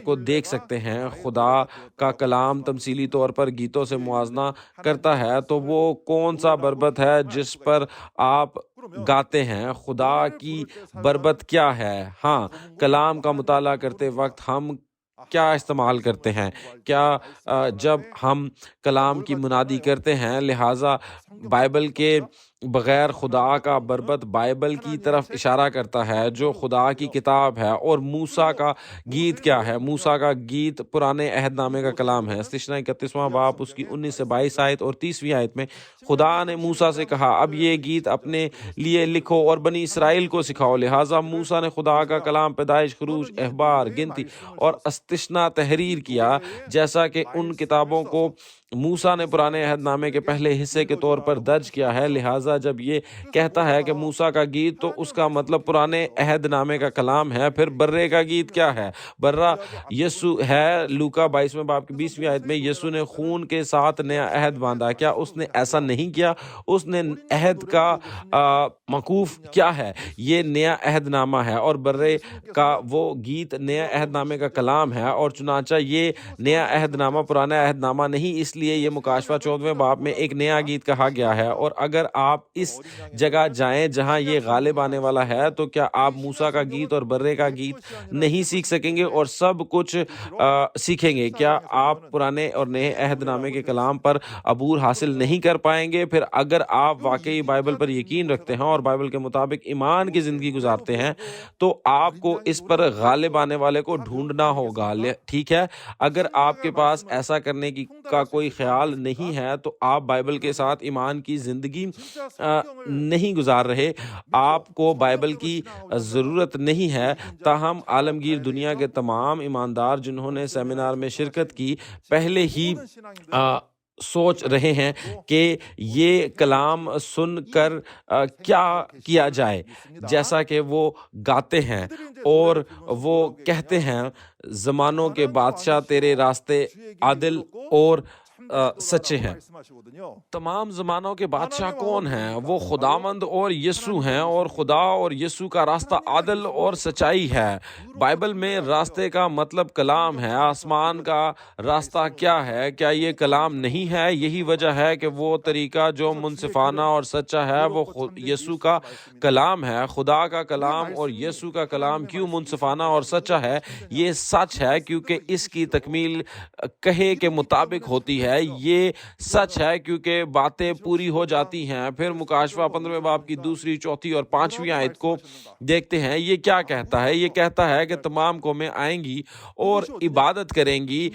کو دیکھ سکتے ہیں۔ خدا کا کلام تمثیلی طور پر گیتوں سے موازنہ کرتا ہے، تو وہ کون سا بربط ہے جس پر آپ گاتے ہیں؟ خدا کی بربط کیا ہے؟ ہاں، کلام کا مطالعہ کرتے وقت ہم کیا استعمال کرتے ہیں؟ کیا جب ہم کلام کی منادی کرتے ہیں؟ لہٰذا بائبل کے بغیر خدا کا بربط بائبل کی طرف اشارہ کرتا ہے جو خدا کی کتاب ہے۔ اور موسیٰ کا گیت کیا ہے؟ موسیٰ کا گیت پرانے عہد نامے کا کلام ہے۔ استثنا 31واں باب اس کی 19 سے 22 آیت اور 30ویں آیت میں خدا نے موسیٰ سے کہا، اب یہ گیت اپنے لیے لکھو اور بنی اسرائیل کو سکھاؤ۔ لہٰذا موسیٰ نے خدا کا کلام پیدائش، خروج، اخبار، گنتی اور استثنا تحریر کیا۔ جیسا کہ ان کتابوں کو موسیٰ نے پرانے عہد نامے کے پہلے حصے کے طور پر درج کیا ہے، لہٰذا جب یہ کہتا ہے کہ موسیٰ کا گیت تو اس کا مطلب پرانے عہد نامے کا کلام ہے۔ پھر برے کا گیت کیا ہے؟ برہ یسوع ہے۔ لوکا 22 باب کی 20ویں آیت میں یسوع نے خون کے ساتھ نیا عہد باندھا۔ کیا اس نے ایسا نہیں کیا؟ اس نے عہد کا موقوف کیا ہے؟ یہ نیا عہد نامہ ہے، اور برے کا وہ گیت نیا عہد نامے کا کلام ہے، اور چنانچہ یہ نیا عہد نامہ پرانا عہد نامہ نہیں، اس لیے یہ مکاشفہ 14ویں باب میں ایک نیا گیت کہا گیا ہے۔ اور اگر آپ اس جگہ جائیں جہاں یہ غالب آنے والا ہے، تو کیا آپ موسیٰ کا گیت اور برے کا گیت نہیں سیکھ سکیں گے اور سب کچھ سیکھیں گے؟ کیا آپ پرانے اور نئے عہد نامے کے کلام پر عبور حاصل نہیں کر پائیں گے؟ پھر اگر آپ واقعی بائبل پر یقین رکھتے ہیں اور بائبل کے مطابق ایمان کی زندگی گزارتے ہیں، تو آپ کو اس پر غالب آنے والے کو ڈھونڈنا ہوگا، ٹھیک ہے؟ اگر آپ کے پاس ایسا کرنے کا کوئی خیال نہیں ہے تو آپ بائبل کے ساتھ ایمان کی زندگی نہیں گزار رہے۔ آپ کو بائبل کی ضرورت نہیں ہے۔ تاہم عالمگیر دنیا کے تمام ایماندار جنہوں نے سیمینار میں شرکت کی، پہلے ہی سوچ رہے ہیں کہ یہ کلام سن کر کیا کیا جائے، جیسا کہ وہ گاتے ہیں اور وہ کہتے ہیں، زمانوں کے بادشاہ تیرے راستے عادل اور سچے ہیں۔ تمام زمانوں کے بادشاہ کون ہیں؟ وہ خداوند اور یسوع ہیں، اور خدا اور یسوع کا راستہ عادل اور سچائی ہے۔ بائبل میں راستے کا مطلب کلام ہے۔ آسمان کا راستہ کیا ہے؟ کیا یہ کلام نہیں ہے؟ یہی وجہ ہے کہ وہ طریقہ جو منصفانہ اور سچا ہے وہ یسوع کا کلام ہے۔ خدا کا کلام اور یسوع کا کلام کیوں منصفانہ اور سچا ہے؟ یہ سچ ہے کیونکہ اس کی تکمیل کہے کے مطابق ہوتی ہے۔ یہ سچ ہے کیونکہ باتیں پوری ہو جاتی ہیں۔ پھر مکاشفہ 15ویں باب کی 2، 4 اور 5ویں آیت کو دیکھتے ہیں۔ یہ کیا کہتا ہے؟ یہ کہتا ہے کہ تمام قومیں آئیں گی اور عبادت کریں گی۔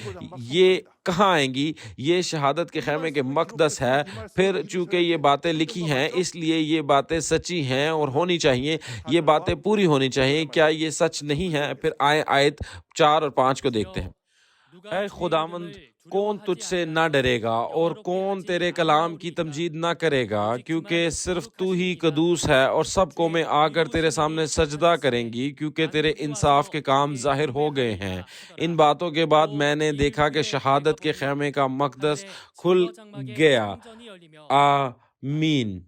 یہ کہاں آئیں گی؟ یہ شہادت کے خیمے کے مقدس ہے۔ پھر چونکہ یہ باتیں لکھی ہیں اس لیے یہ باتیں سچی ہیں اور ہونی چاہیے، یہ باتیں پوری ہونی چاہیے۔ کیا یہ سچ نہیں ہے؟ پھر آیت 4 اور 5 کو دیکھتے ہیں۔ اے خداوند، کون تجھ سے نہ ڈرے گا اور کون تیرے کلام کی تمجید نہ کرے گا؟ کیونکہ صرف تو ہی قدوس ہے، اور سب قومیں آ کر تیرے سامنے سجدہ کریں گی، کیونکہ تیرے انصاف کے کام ظاہر ہو گئے ہیں۔ ان باتوں کے بعد میں نے دیکھا کہ شہادت کے خیمے کا مقدس کھل گیا۔ آمین۔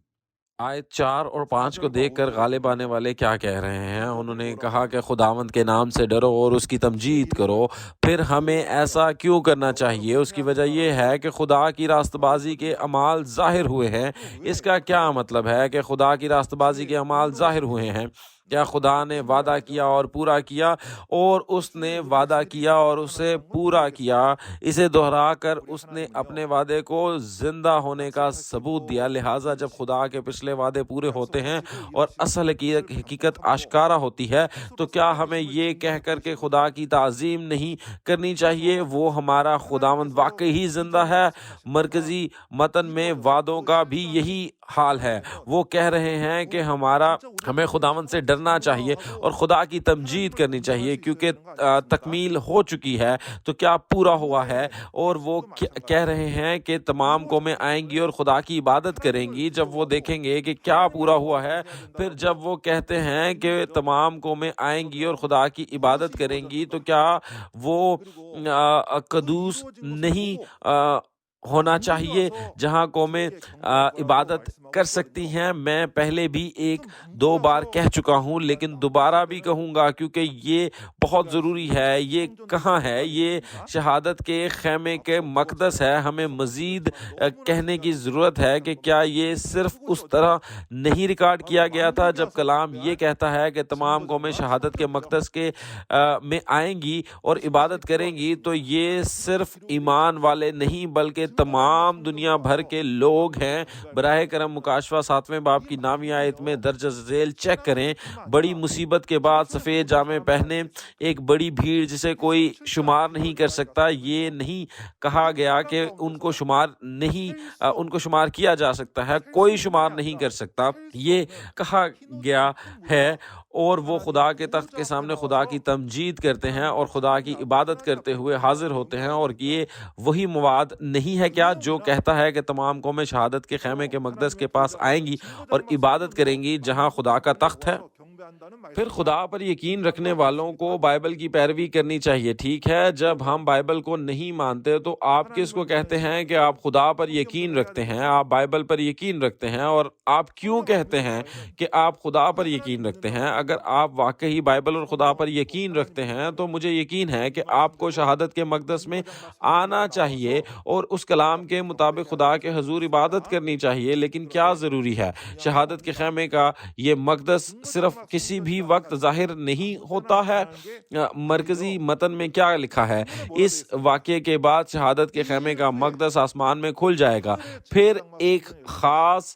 آیت 4 اور 5 کو دیکھ کر غالب آنے والے کیا کہہ رہے ہیں؟ انہوں نے کہا کہ خداوند کے نام سے ڈرو اور اس کی تمجید کرو۔ پھر ہمیں ایسا کیوں کرنا چاہیے؟ اس کی وجہ یہ ہے کہ خدا کی راست بازی کے اعمال ظاہر ہوئے ہیں۔ اس کا کیا مطلب ہے کہ خدا کی راست بازی کے اعمال ظاہر ہوئے ہیں؟ کیا خدا نے وعدہ کیا اور پورا کیا، اور اس نے وعدہ کیا اور اسے پورا کیا؟ اسے دہرا کر اس نے اپنے وعدے کو زندہ ہونے کا ثبوت دیا۔ لہٰذا جب خدا کے پچھلے وعدے پورے ہوتے ہیں اور اصل حقیقت آشکارا ہوتی ہے، تو کیا ہمیں یہ کہہ کر کے خدا کی تعظیم نہیں کرنی چاہیے؟ وہ ہمارا خداوند واقعی زندہ ہے۔ مرکزی متن میں وعدوں کا بھی یہی حال ہے۔ وہ کہہ رہے ہیں کہ ہمیں خداوند سے ڈرنا چاہیے اور خدا کی تمجید کرنی چاہیے، کیونکہ تکمیل ہو چکی ہے۔ تو کیا پورا ہوا ہے؟ اور وہ کہہ رہے ہیں کہ تمام قومیں آئیں گی اور خدا کی عبادت کریں گی جب وہ دیکھیں گے کہ کیا پورا ہوا ہے۔ پھر جب وہ کہتے ہیں کہ تمام قومیں آئیں گی اور خدا کی عبادت کریں گی، تو کیا وہ قدوس نہیں ہونا چاہیے جہاں قومیں عبادت کر سکتی ہیں۔ میں پہلے بھی ایک دو بار کہہ چکا ہوں لیکن دوبارہ بھی کہوں گا کیونکہ یہ بہت ضروری ہے۔ یہ کہاں ہے؟ یہ شہادت کے خیمے کے مقدس ہے۔ ہمیں مزید کہنے کی ضرورت ہے کہ کیا یہ صرف اس طرح نہیں ریکارڈ کیا گیا تھا جب کلام یہ کہتا ہے کہ تمام قومیں شہادت کے مقدس کے میں آئیں گی اور عبادت کریں گی، تو یہ صرف ایمان والے نہیں بلکہ تمام دنیا بھر کے لوگ ہیں۔ براہ کرم مکاشفہ 7ویں باب کی 9ویں آیت میں درجہ ذیل چیک کریں۔ بڑی مصیبت کے بعد سفید جامے پہنے ایک بڑی بھیڑ جسے کوئی شمار نہیں کر سکتا۔ یہ نہیں کہا گیا کہ ان کو شمار کیا جا سکتا ہے، کوئی شمار نہیں کر سکتا۔ یہ کہا گیا ہے اور وہ خدا کے تخت کے سامنے خدا کی تمجید کرتے ہیں اور خدا کی عبادت کرتے ہوئے حاضر ہوتے ہیں، اور یہ وہی مواد نہیں ہے کیا جو کہتا ہے کہ تمام قومیں شہادت کے خیمے کے مقدس کے پاس آئیں گی اور عبادت کریں گی جہاں خدا کا تخت ہے؟ پھر خدا پر یقین رکھنے والوں کو بائبل کی پیروی کرنی چاہیے، ٹھیک ہے؟ جب ہم بائبل کو نہیں مانتے تو آپ کس کو کہتے ہیں کہ آپ خدا پر یقین رکھتے ہیں؟ آپ بائبل پر یقین رکھتے ہیں، اور آپ کیوں کہتے ہیں کہ آپ خدا پر یقین رکھتے ہیں؟ اگر آپ واقعی بائبل اور خدا پر یقین رکھتے ہیں تو مجھے یقین ہے کہ آپ کو شہادت کے مقدس میں آنا چاہیے اور اس کلام کے مطابق خدا کے حضور عبادت کرنی چاہیے۔ لیکن کیا ضروری ہے؟ شہادت کے خیمے کا یہ مقدس صرف کسی بھی وقت ظاہر نہیں ہوتا ہے۔ مرکزی متن میں کیا لکھا ہے؟ اس واقعے کے بعد شہادت کے خیمے کا مقدس آسمان میں کھل جائے گا۔ پھر ایک خاص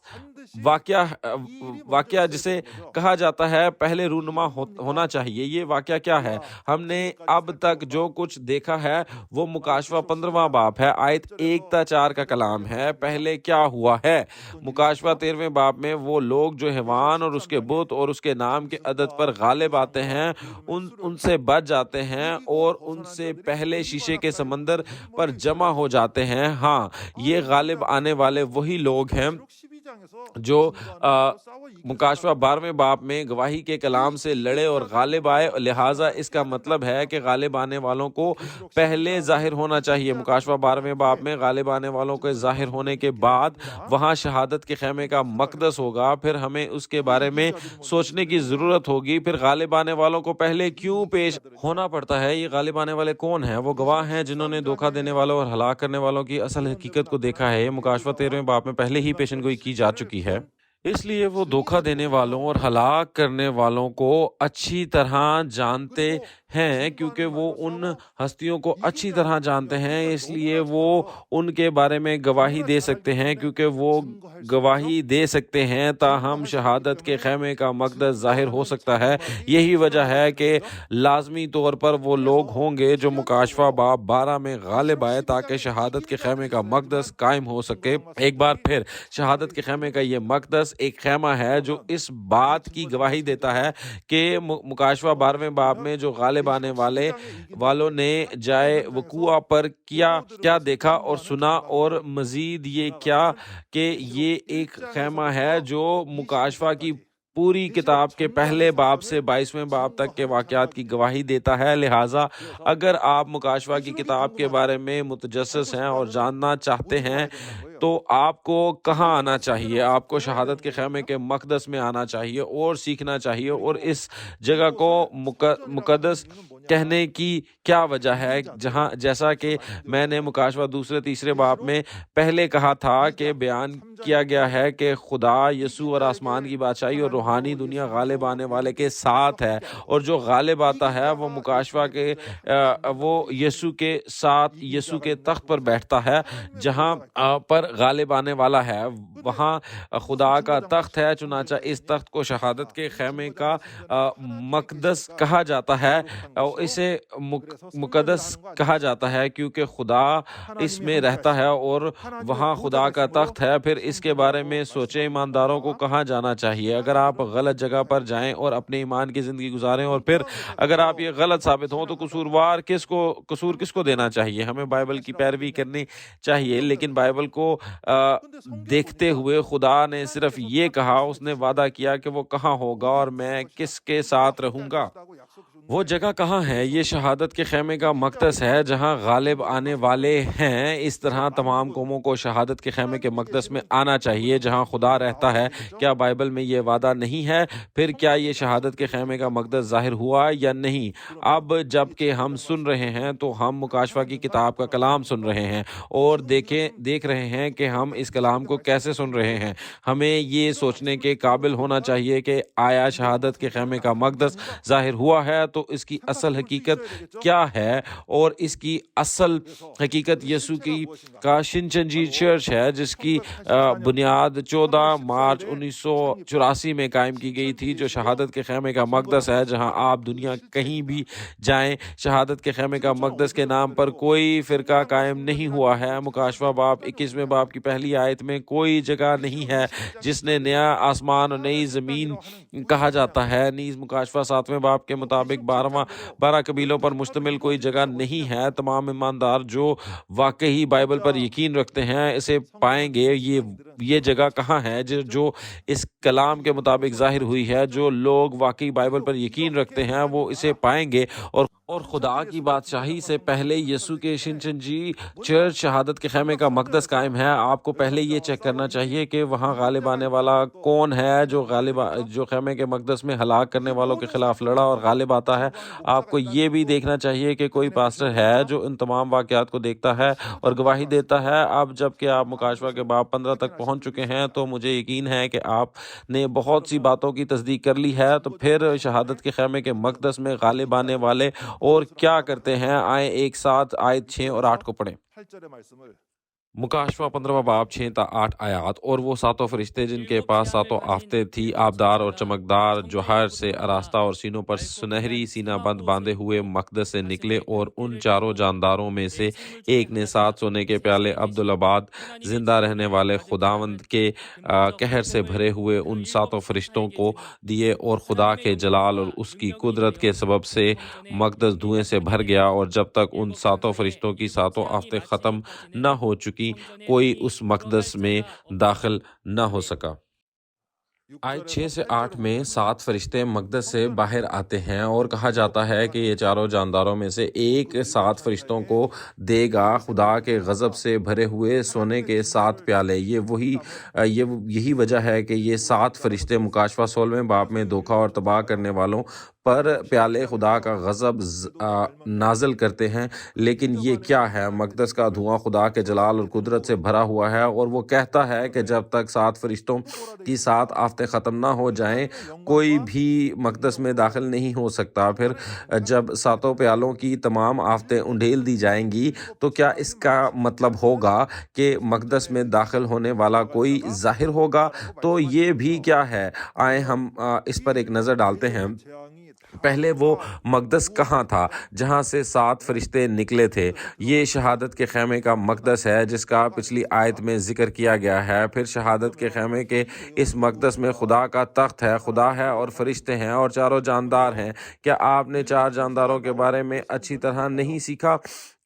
واقعہ جسے کہا جاتا ہے پہلے رونما ہونا چاہیے۔ یہ واقعہ کیا ہے؟ ہم نے اب تک جو کچھ دیکھا ہے وہ مکاشفہ 15واں باب ہے، آیت 1 تا 4 کا کلام ہے۔ پہلے کیا ہوا ہے؟ مکاشفہ 13ویں باب میں وہ لوگ جو حیوان اور اس کے بت اور اس کے نام کے عدد پر غالب آتے ہیں ان سے بچ جاتے ہیں اور ان سے پہلے شیشے کے سمندر پر جمع ہو جاتے ہیں۔ ہاں، یہ غالب آنے والے وہی لوگ ہیں جو مکاشفہ 12ویں باب میں گواہی کے کلام سے لڑے اور غالب آئے۔ لہٰذا اس کا مطلب ہے کہ غالب آنے والوں کو پہلے ظاہر ہونا چاہیے۔ مکاشفہ 12ویں باب میں غالب آنے والوں کے ظاہر ہونے کے بعد وہاں شہادت کے خیمے کا مقدس ہوگا۔ پھر ہمیں اس کے بارے میں سوچنے کی ضرورت ہوگی، پھر غالب آنے والوں کو پہلے کیوں پیش ہونا پڑتا ہے؟ یہ غالب آنے والے کون ہیں؟ وہ گواہ ہیں جنہوں نے دھوکہ دینے والوں اور ہلاک کرنے والوں کی اصل حقیقت کو دیکھا ہے۔ یہ مکاشفہ 13ویں باب میں پہلے ہی پیشن گوئی کی جا چکی ہے۔ اس لیے وہ دھوکہ دینے والوں اور ہلاک کرنے والوں کو اچھی طرح جانتے ہیں، کیونکہ وہ ان ہستیوں کو اچھی طرح جانتے ہیں، اس لیے وہ ان کے بارے میں گواہی دے سکتے ہیں، کیونکہ وہ گواہی دے سکتے ہیں تاہم شہادت کے خیمے کا مقدس ظاہر ہو سکتا ہے۔ یہی وجہ ہے کہ لازمی طور پر وہ لوگ ہوں گے جو مکاشفہ باب 12 میں غالب آئے تاکہ شہادت کے خیمے کا مقدس قائم ہو سکے۔ ایک بار پھر شہادت کے خیمے کا یہ مقدس ایک خیمہ ہے جو اس بات کی گواہی دیتا ہے کہ مکاشفہ 12ویں باب میں جو غالب آنے والوں نے جائے وقوع پر کیا دیکھا اور سنا، اور مزید یہ کیا کہ یہ ایک خیمہ ہے جو مکاشفہ کی پوری کتاب کے پہلے باب سے 22ویں باب تک کے واقعات کی گواہی دیتا ہے۔ لہٰذا اگر آپ مکاشفہ کی کتاب کے بارے میں متجسس ہیں اور جاننا چاہتے ہیں تو آپ کو کہاں آنا چاہیے؟ آپ کو شہادت کے خیمے کے مقدس میں آنا چاہیے اور سیکھنا چاہیے۔ اور اس جگہ کو مقدس کہنے کی کیا وجہ ہے؟ جیسا کہ میں نے مکاشفہ 2-3 باب میں پہلے کہا تھا کہ بیان کیا گیا ہے کہ خدا یسوع اور آسمان کی بادشاہی اور روحانی دنیا غالب آنے والے کے ساتھ ہے، اور جو غالب آتا ہے وہ مکاشفہ کے وہ یسوع کے ساتھ یسوع کے تخت پر بیٹھتا ہے۔ جہاں پر غالب آنے والا ہے وہاں خدا کا تخت ہے، چنانچہ اس تخت کو شہادت کے خیمے کا مقدس کہا جاتا ہے، اور اسے مقدس کہا جاتا ہے کیونکہ خدا اس میں رہتا ہے اور وہاں خدا کا تخت ہے۔ پھر اس کے بارے میں سوچیں، ایمانداروں کو کہاں جانا چاہیے؟ اگر آپ غلط جگہ پر جائیں اور اپنے ایمان کی زندگی گزاریں اور پھر اگر آپ یہ غلط ثابت ہوں تو قصور کس کو دینا چاہیے؟ ہمیں بائبل کی پیروی کرنی چاہیے، لیکن بائبل کو دیکھتے ہوئے خدا نے صرف یہ کہا، اس نے وعدہ کیا کہ وہ کہاں ہوگا اور میں کس کے ساتھ رہوں گا۔ وہ جگہ کہاں ہے؟ یہ شہادت کے خیمے کا مقدس ہے جہاں غالب آنے والے ہیں۔ اس طرح تمام قوموں کو شہادت کے خیمے کے مقدس میں آنا چاہیے جہاں خدا رہتا ہے۔ کیا بائبل میں یہ وعدہ نہیں ہے؟ پھر کیا یہ شہادت کے خیمے کا مقدس ظاہر ہوا یا نہیں؟ اب جب کہ ہم سن رہے ہیں تو ہم مکاشفہ کی کتاب کا کلام سن رہے ہیں اور دیکھ رہے ہیں کہ ہم اس کلام کو کیسے سن رہے ہیں۔ ہمیں یہ سوچنے کے قابل ہونا چاہیے کہ آیا شہادت کے خیمے کا مقدس ظاہر ہوا ہے تو اس کی اصل حقیقت کیا ہے؟ اور اس کی اصل حقیقت یسوع کا شنچنجی چرچ ہے جس کی بنیاد 14 مارچ 1984 میں قائم کی گئی تھی، جو شہادت کے خیمے کا مقدس ہے جہاں آپ دنیا کہیں بھی جائیں۔ شہادت کے خیمے کا مقدس کے نام پر کوئی فرقہ قائم نہیں ہوا ہے۔ مکاشفہ باب 21 باب کی پہلی آیت میں کوئی جگہ نہیں ہے جس نے نیا آسمان اور نئی زمین کہا جاتا ہے۔ نیز مکاشفہ 7 باب کے مطابق 12 قبیلوں پر مشتمل کوئی جگہ نہیں ہے۔ تمام ایماندار جو واقعی بائبل پر یقین رکھتے ہیں اسے پائیں گے۔ یہ جگہ کہاں ہے جو اس کلام کے مطابق ظاہر ہوئی ہے؟ جو لوگ واقعی بائبل پر یقین رکھتے ہیں وہ اسے پائیں گے اور خدا کی بادشاہی سے پہلے یسوع کے شنچنجی چرچ شہادت کے خیمے کا مقدس قائم ہے۔ آپ کو پہلے یہ چیک کرنا چاہیے کہ وہاں غالب آنے والا کون ہے جو خیمے کے مقدس میں ہلاک کرنے والوں کے خلاف لڑا اور غالب آتا ہے۔ آپ کو یہ بھی دیکھنا چاہیے کہ کوئی پاسٹر ہے جو ان تمام واقعات کو دیکھتا ہے اور گواہی دیتا ہے۔ اب جب کہ آپ مکاشفہ کے باب 15 تک پہنچ چکے ہیں تو مجھے یقین ہے کہ آپ نے بہت سی باتوں کی تصدیق کر لی ہے۔ تو پھر شہادت کے خیمے کے مقدس میں غالب آنے والے اور کیا کرتے ہیں؟ آئیں ایک ساتھ آیت 6 اور 8 کو پڑھیں۔ مکاشفہ 15 باب 6 تا 8 آیات۔ اور وہ ساتوں فرشتے جن کے پاس ساتوں آفتیں تھی، آبدار اور چمکدار جوہر سے آراستہ اور سینوں پر سنہری سینہ بند باندھے ہوئے مقدس سے نکلے، اور ان چاروں جانداروں میں سے ایک نے 7 سونے کے پیالے عبدالآباد زندہ رہنے والے خداوند کے قہر سے بھرے ہوئے ان ساتوں فرشتوں کو دیے، اور خدا کے جلال اور اس کی قدرت کے سبب سے مقدس دھوئیں سے بھر گیا، اور جب تک ان ساتوں فرشتوں کی ساتوں آفتیں ختم نہ ہو چکی کوئی اس مقدس میں داخل نہ ہو سکا۔ آیت 6 سے 8 میں 7 فرشتے مقدس سے باہر آتے ہیں اور کہا جاتا ہے کہ یہ چاروں جانداروں میں سے ایک 7 فرشتوں کو دے گا خدا کے غضب سے بھرے ہوئے سونے کے 7 پیالے۔ یہی وجہ ہے کہ یہ 7 فرشتے مکاشفہ 16 باب میں دھوکہ اور تباہ کرنے والوں پر پیالے خدا کا غضب نازل کرتے ہیں۔ لیکن یہ کیا ہے؟ مقدس کا دھواں خدا کے جلال اور قدرت سے بھرا ہوا ہے، اور وہ کہتا ہے کہ جب تک 7 فرشتوں کی 7 آفتیں ختم نہ ہو جائیں کوئی بھی مقدس میں داخل نہیں ہو سکتا۔ پھر جب 7 پیالوں کی تمام آفتیں انڈیل دی جائیں گی تو کیا اس کا مطلب ہوگا کہ مقدس میں داخل ہونے والا کوئی ظاہر ہوگا؟ تو یہ بھی کیا ہے؟ آئیں ہم اس پر ایک نظر ڈالتے ہیں۔ پہلے وہ مقدس کہاں تھا جہاں سے 7 فرشتے نکلے تھے؟ یہ شہادت کے خیمے کا مقدس ہے جس کا پچھلی آیت میں ذکر کیا گیا ہے۔ پھر شہادت کے خیمے کے اس مقدس میں خدا کا تخت ہے، خدا ہے اور فرشتے ہیں اور چاروں جاندار ہیں۔ کیا آپ نے 4 جانداروں کے بارے میں اچھی طرح نہیں سیکھا؟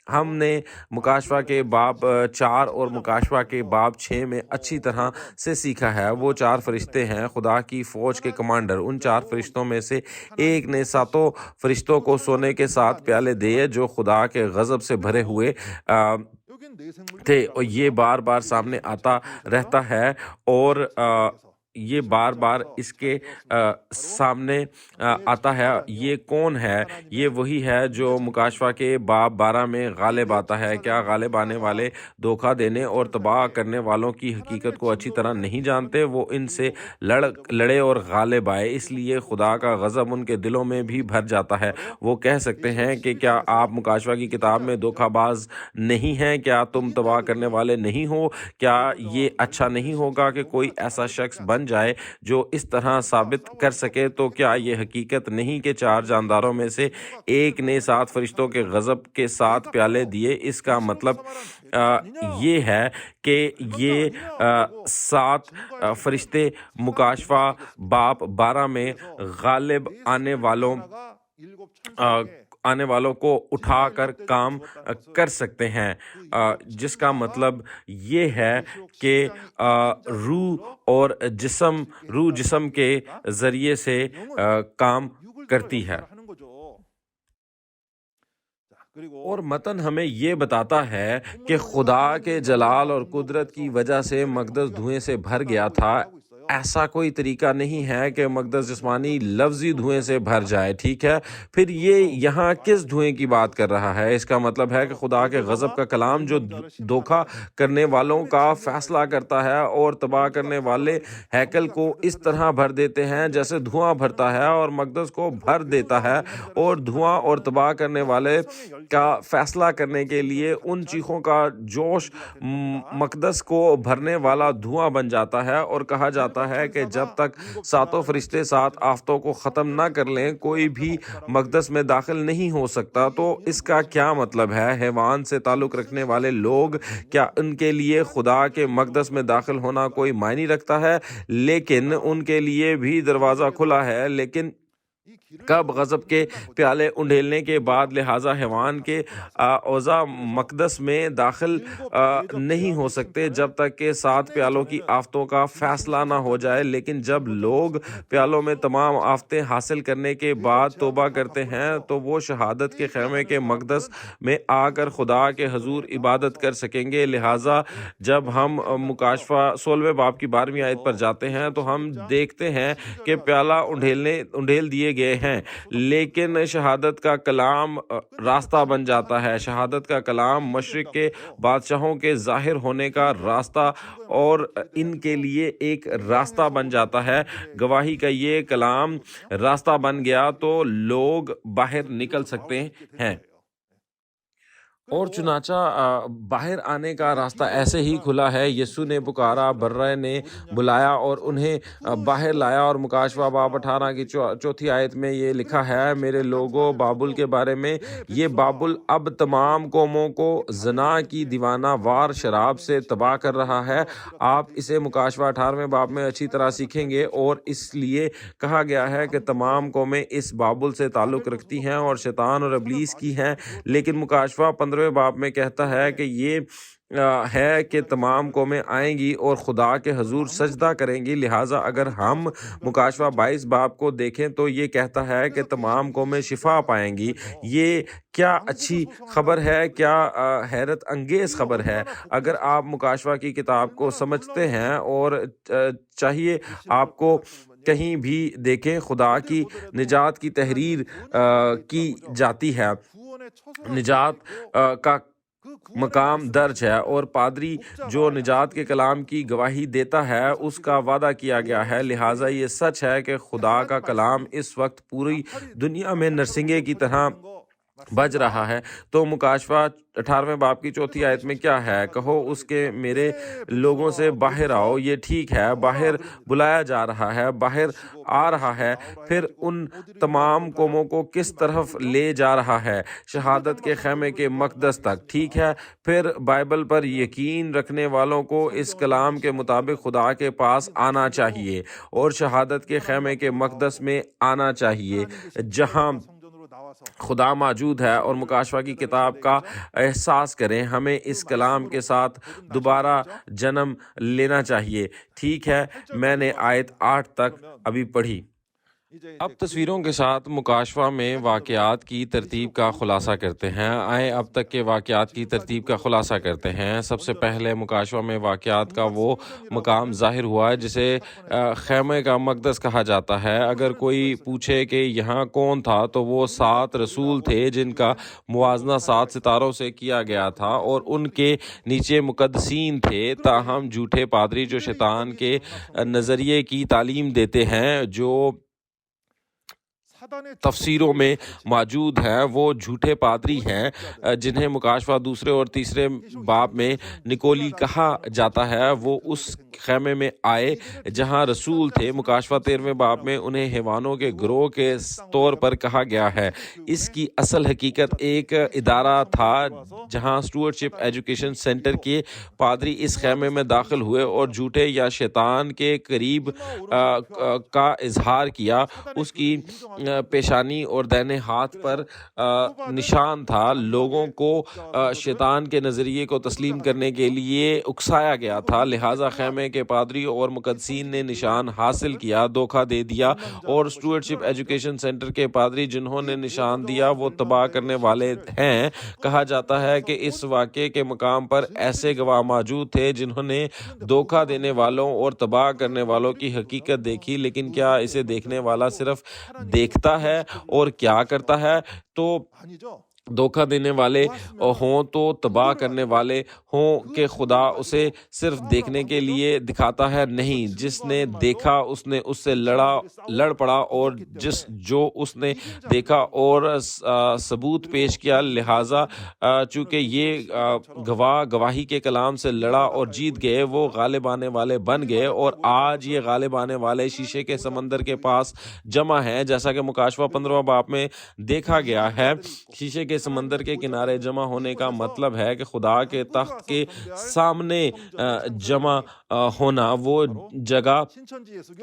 ہم نے مکاشفہ کے باب 4 اور مکاشفہ کے باب 6 میں اچھی طرح سے سیکھا ہے۔ وہ 4 فرشتے ہیں، خدا کی فوج کے کمانڈر۔ ان 4 فرشتوں میں سے ایک نے 7 فرشتوں کو سونے کے 7 پیالے دیے جو خدا کے غضب سے بھرے ہوئے تھے، اور یہ بار بار سامنے آتا رہتا ہے، اور یہ بار بار اس کے سامنے آتا ہے۔ یہ کون ہے؟ یہ وہی ہے جو مکاشفہ کے باب 12 میں غالب آتا ہے۔ کیا غالب آنے والے دھوکہ دینے اور تباہ کرنے والوں کی حقیقت کو اچھی طرح نہیں جانتے؟ وہ ان سے لڑے اور غالب آئے، اس لیے خدا کا غضب ان کے دلوں میں بھی بھر جاتا ہے۔ وہ کہہ سکتے ہیں کہ کیا آپ مکاشفہ کی کتاب میں دھوکہ باز نہیں ہیں؟ کیا تم تباہ کرنے والے نہیں ہو؟ کیا یہ اچھا نہیں ہوگا کہ کوئی ایسا شخص بن جائے جو اس طرح ثابت کر سکے؟ تو کیا یہ حقیقت نہیں کہ 4 جانداروں میں سے ایک نے 7 فرشتوں کے غضب کے 7 پیالے دیے؟ اس کا مطلب یہ ہے کہ یہ 7 فرشتے مکاشفہ باب 12 میں غالب آنے والوں کو اٹھا کر کام کر سکتے ہیں، جس کا مطلب یہ ہے کہ روح جسم کے ذریعے سے کام کرتی ہے۔ اور متن ہمیں یہ بتاتا ہے کہ خدا کے جلال اور قدرت کی وجہ سے مقدس دھوئیں سے بھر گیا تھا۔ ایسا کوئی طریقہ نہیں ہے کہ مقدس جسمانی لفظی دھوئیں سے بھر جائے، ٹھیک ہے؟ پھر یہ یہاں کس دھوئیں کی بات کر رہا ہے؟ اس کا مطلب ہے کہ خدا کے غضب کا کلام جو دھوکہ کرنے والوں کا فیصلہ کرتا ہے اور تباہ کرنے والے ہیکل کو اس طرح بھر دیتے ہیں جیسے دھواں بھرتا ہے، اور مقدس کو بھر دیتا ہے، اور دھواں اور تباہ کرنے والے کا فیصلہ کرنے کے لیے ان چیخوں کا جوش مقدس کو بھرنے والا دھواں بن جاتا ہے، اور کہا جاتا ہے کہ جب تک ساتوں فرشتے 7 آفتوں کو ختم نہ کر لیں کوئی بھی مقدس میں داخل نہیں ہو سکتا۔ تو اس کا کیا مطلب ہے؟ حیوان سے تعلق رکھنے والے لوگ، کیا ان کے لیے خدا کے مقدس میں داخل ہونا کوئی معنی رکھتا ہے؟ لیکن ان کے لیے بھی دروازہ کھلا ہے، لیکن کب؟ غضب کے پیالے انڈھیلنے کے بعد۔ لہٰذا حیوان کے اعضاء مقدس میں داخل نہیں ہو سکتے جب تک کہ 7 پیالوں کی آفتوں کا فیصلہ نہ ہو جائے، لیکن جب لوگ پیالوں میں تمام آفتیں حاصل کرنے کے بعد توبہ کرتے ہیں تو وہ شہادت کے خیمے کے مقدس میں آ کر خدا کے حضور عبادت کر سکیں گے۔ لہٰذا جب ہم مکاشفہ 16 باب کی 12ویں آیت پر جاتے ہیں تو ہم دیکھتے ہیں کہ پیالہ انڈھیل دیے گئے ہیں، لیکن شہادت کا کلام راستہ بن جاتا ہے۔ شہادت کا کلام مشرق کے بادشاہوں کے ظاہر ہونے کا راستہ اور ان کے لیے ایک راستہ بن جاتا ہے۔ گواہی کا یہ کلام راستہ بن گیا تو لوگ باہر نکل سکتے ہیں، اور چنانچہ باہر آنے کا راستہ ایسے ہی کھلا ہے۔ یسوع نے پکارا، برائے نے بلایا اور انہیں باہر لایا، اور مکاشفہ باب 18 کی 4 آیت میں یہ لکھا ہے، میرے لوگوں، بابل کے بارے میں، یہ بابل اب تمام قوموں کو زنا کی دیوانہ وار شراب سے تباہ کر رہا ہے۔ آپ اسے مکاشفہ 18 باب میں اچھی طرح سیکھیں گے، اور اس لیے کہا گیا ہے کہ تمام قومیں اس بابل سے تعلق رکھتی ہیں اور شیطان اور ابلیس کی ہیں، لیکن مکاشفہ 15 باب میں کہتا ہے کہ یہ ہے کہ تمام قومیں آئیں گی اور خدا کے حضور سجدہ کریں گی۔ لہٰذا اگر ہم مکاشفہ 22 باب کو دیکھیں تو یہ کہتا ہے کہ تمام قومیں شفا پائیں گی۔ یہ کیا اچھی خبر ہے، کیا حیرت انگیز خبر ہے۔ اگر آپ مکاشفہ کی کتاب کو سمجھتے ہیں، اور چاہیے آپ کو کہیں بھی دیکھیں، خدا کی نجات کی تحریر کی جاتی ہے، نجات کا مقام درج ہے، اور پادری جو نجات کے کلام کی گواہی دیتا ہے اس کا وعدہ کیا گیا ہے۔ لہٰذا یہ سچ ہے کہ خدا کا کلام اس وقت پوری دنیا میں نرسنگے کی طرح بج رہا ہے۔ تو مکاشفہ 18 باب کی 4 آیت میں کیا ہے؟ کہو اس کے میرے لوگوں سے باہر آؤ۔ یہ ٹھیک ہے، باہر بلایا جا رہا ہے، باہر آ رہا ہے۔ پھر ان تمام قوموں کو کس طرف لے جا رہا ہے؟ شہادت کے خیمے کے مقدس تک، ٹھیک ہے۔ پھر بائبل پر یقین رکھنے والوں کو اس کلام کے مطابق خدا کے پاس آنا چاہیے اور شہادت کے خیمے کے مقدس میں آنا چاہیے جہاں خدا موجود ہے، اور مکاشفہ کی کتاب کا احساس کریں۔ ہمیں اس کلام کے ساتھ دوبارہ جنم لینا چاہیے، ٹھیک ہے۔ میں نے آیت 8 تک ابھی پڑھی۔ اب تصویروں کے ساتھ مکاشفہ میں واقعات کی ترتیب کا خلاصہ کرتے ہیں۔ آئے اب تک کے واقعات کی ترتیب کا خلاصہ کرتے ہیں۔ سب سے پہلے مکاشفہ میں واقعات کا وہ مقام ظاہر ہوا جسے خیمے کا مقدس کہا جاتا ہے۔ اگر کوئی پوچھے کہ یہاں کون تھا تو وہ 7 رسول تھے جن کا موازنہ 7 ستاروں سے کیا گیا تھا، اور ان کے نیچے مقدسین تھے۔ تاہم جھوٹے پادری جو شیطان کے نظریے کی تعلیم دیتے ہیں، جو تفسیروں میں موجود ہیں، وہ جھوٹے پادری ہیں جنہیں مکاشفہ 2 اور 3 باب میں نکولی کہا جاتا ہے۔ وہ اس خیمے میں آئے جہاں رسول تھے۔ مکاشفہ 13 باب میں انہیں حیوانوں کے گروہ کے طور پر کہا گیا ہے۔ اس کی اصل حقیقت ایک ادارہ تھا جہاں اسٹوورشپ ایجوکیشن سینٹر کے پادری اس خیمے میں داخل ہوئے اور جھوٹے یا شیطان کے قریب کا اظہار کیا۔ اس کی پیشانی اور دہنے ہاتھ پر نشان تھا. لوگوں کو شیطان کے نظریے کو تسلیم کرنے کے لیے اکسایا گیا تھا. لہٰذا خیمے کے پادری اور مقدسین نے نشان حاصل کیا, دھوکہ دے دیا, اور اسٹوارٹشپ ایجوکیشن سینٹر کے پادری جنہوں نے نشان دیا وہ تباہ کرنے والے ہیں. کہا جاتا ہے کہ اس واقعے کے مقام پر ایسے گواہ موجود تھے جنہوں نے دھوکہ دینے والوں اور تباہ کرنے والوں کی حقیقت دیکھی. لیکن کیا اسے دیکھنے والا صرف دیکھتا ہے اور کیا کرتا ہے؟ تو دھوکہ دینے والے ہوں تو تباہ کرنے والے ہوں کہ خدا اسے صرف دیکھنے کے لیے دکھاتا ہے؟ نہیں. جس نے دیکھا اس نے اس سے لڑ پڑا, اور جو اس نے دیکھا اور ثبوت پیش کیا. لہٰذا چونکہ یہ گواہ گواہی کے کلام سے لڑا اور جیت گئے, وہ غالب آنے والے بن گئے. اور آج یہ غالب آنے والے شیشے کے سمندر کے پاس جمع ہیں, جیسا کہ مکاشفہ 15 باب میں دیکھا گیا ہے. شیشے کے سمندر کے کنارے جمع ہونے کا مطلب ہے کہ خدا کے تخت کے سامنے جمع ہونا. وہ جگہ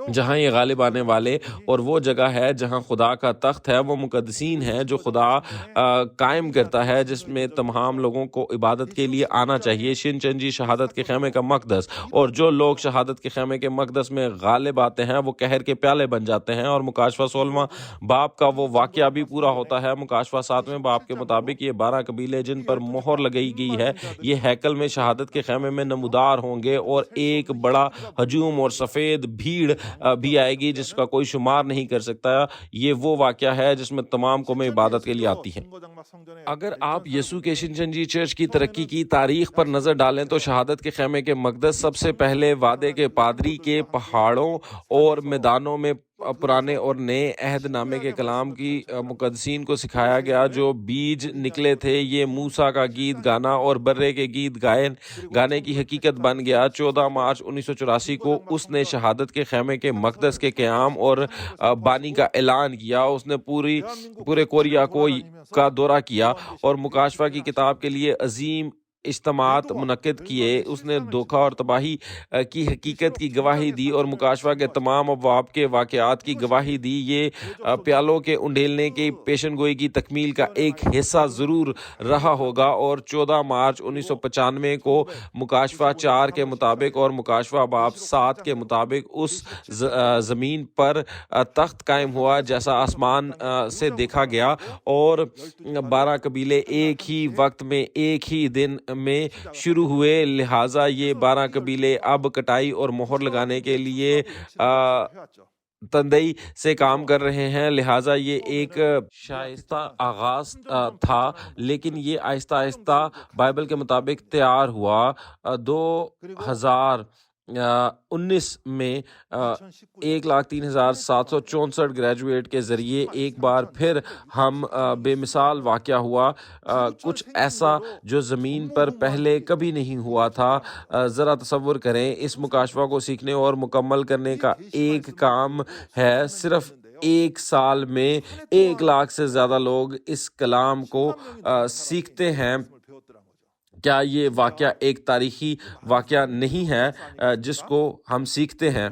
جہاں یہ غالب آنے والے, اور وہ جگہ ہے جہاں خدا کا تخت ہے, وہ مقدسین ہیں جو خدا قائم کرتا ہے, جس میں تمام لوگوں کو عبادت کے لیے آنا چاہیے. شنچنجی شہادت کے خیمے کا مقدس, اور جو لوگ شہادت کے خیمے کے مقدس میں غالب آتے ہیں وہ قہر کے پیالے بن جاتے ہیں. اور مکاشفہ 16 باب کا وہ واقعہ بھی پورا ہوتا ہے. مکاشفہ 7 باب کے مطابق یہ 12 قبیلے جن پر مہر لگائی گئی ہے یہ ہیکل میں شہادت کے خیمے میں نمودار ہوں گے, اور ایک بڑا ہجوم اور سفید بھیڑ بھی آئے گی جس کا کوئی شمار نہیں کر سکتا. یہ وہ واقعہ ہے جس میں تمام قومیں عبادت کے لیے آتی ہیں. اگر آپ یسوع کے شنچنجی چرچ کی ترقی کی تاریخ پر نظر ڈالیں تو شہادت کے خیمے کے مقدس سب سے پہلے وعدے کے پادری کے پہاڑوں اور میدانوں میں پرانے اور نئے عہد نامے کے کلام کی مقدسین کو سکھایا گیا جو بیج نکلے تھے. یہ موسیٰ کا گیت گانا اور برے کے گیت گانے کی حقیقت بن گیا. 14 مارچ 1984 کو اس نے شہادت کے خیمے کے مقدس کے قیام اور بانی کا اعلان کیا. اس نے پورے کوریا کا دورہ کیا اور مکاشفہ کی کتاب کے لیے عظیم اجتماعات منعقد کیے. اس نے دھوکہ اور تباہی کی حقیقت کی گواہی دی اور مکاشفہ کے تمام ابواب کے واقعات کی گواہی دی. یہ پیالوں کے انڈیلنے کی پیشن گوئی کی تکمیل کا ایک حصہ ضرور رہا ہوگا. اور 14 مارچ 1995 کو مکاشفہ 4 کے مطابق اور مکاشفہ باب 7 کے مطابق اس زمین پر تخت قائم ہوا جیسا آسمان سے دیکھا گیا, اور 12 قبیلے ایک ہی وقت میں ایک ہی دن میں شروع ہوئے. لہٰذا یہ 12 قبیلے اب کٹائی اور مہر لگانے کے لیے تندئی سے کام کر رہے ہیں. لہٰذا یہ ایک شائستہ آغاز تھا, لیکن یہ آہستہ آہستہ بائبل کے مطابق تیار ہوا. 2019 میں 1,03,764 گریجویٹ کے ذریعے ایک بار پھر ہم بے مثال واقعہ ہوا, کچھ ایسا جو زمین پر پہلے کبھی نہیں ہوا تھا. ذرا تصور کریں, اس مکاشفہ کو سیکھنے اور مکمل کرنے کا ایک کام ہے. صرف ایک سال میں 1,00,000 سے زیادہ لوگ اس کلام کو سیکھتے ہیں. کیا یہ واقعہ ایک تاریخی واقعہ نہیں ہے جس کو ہم سیکھتے ہیں؟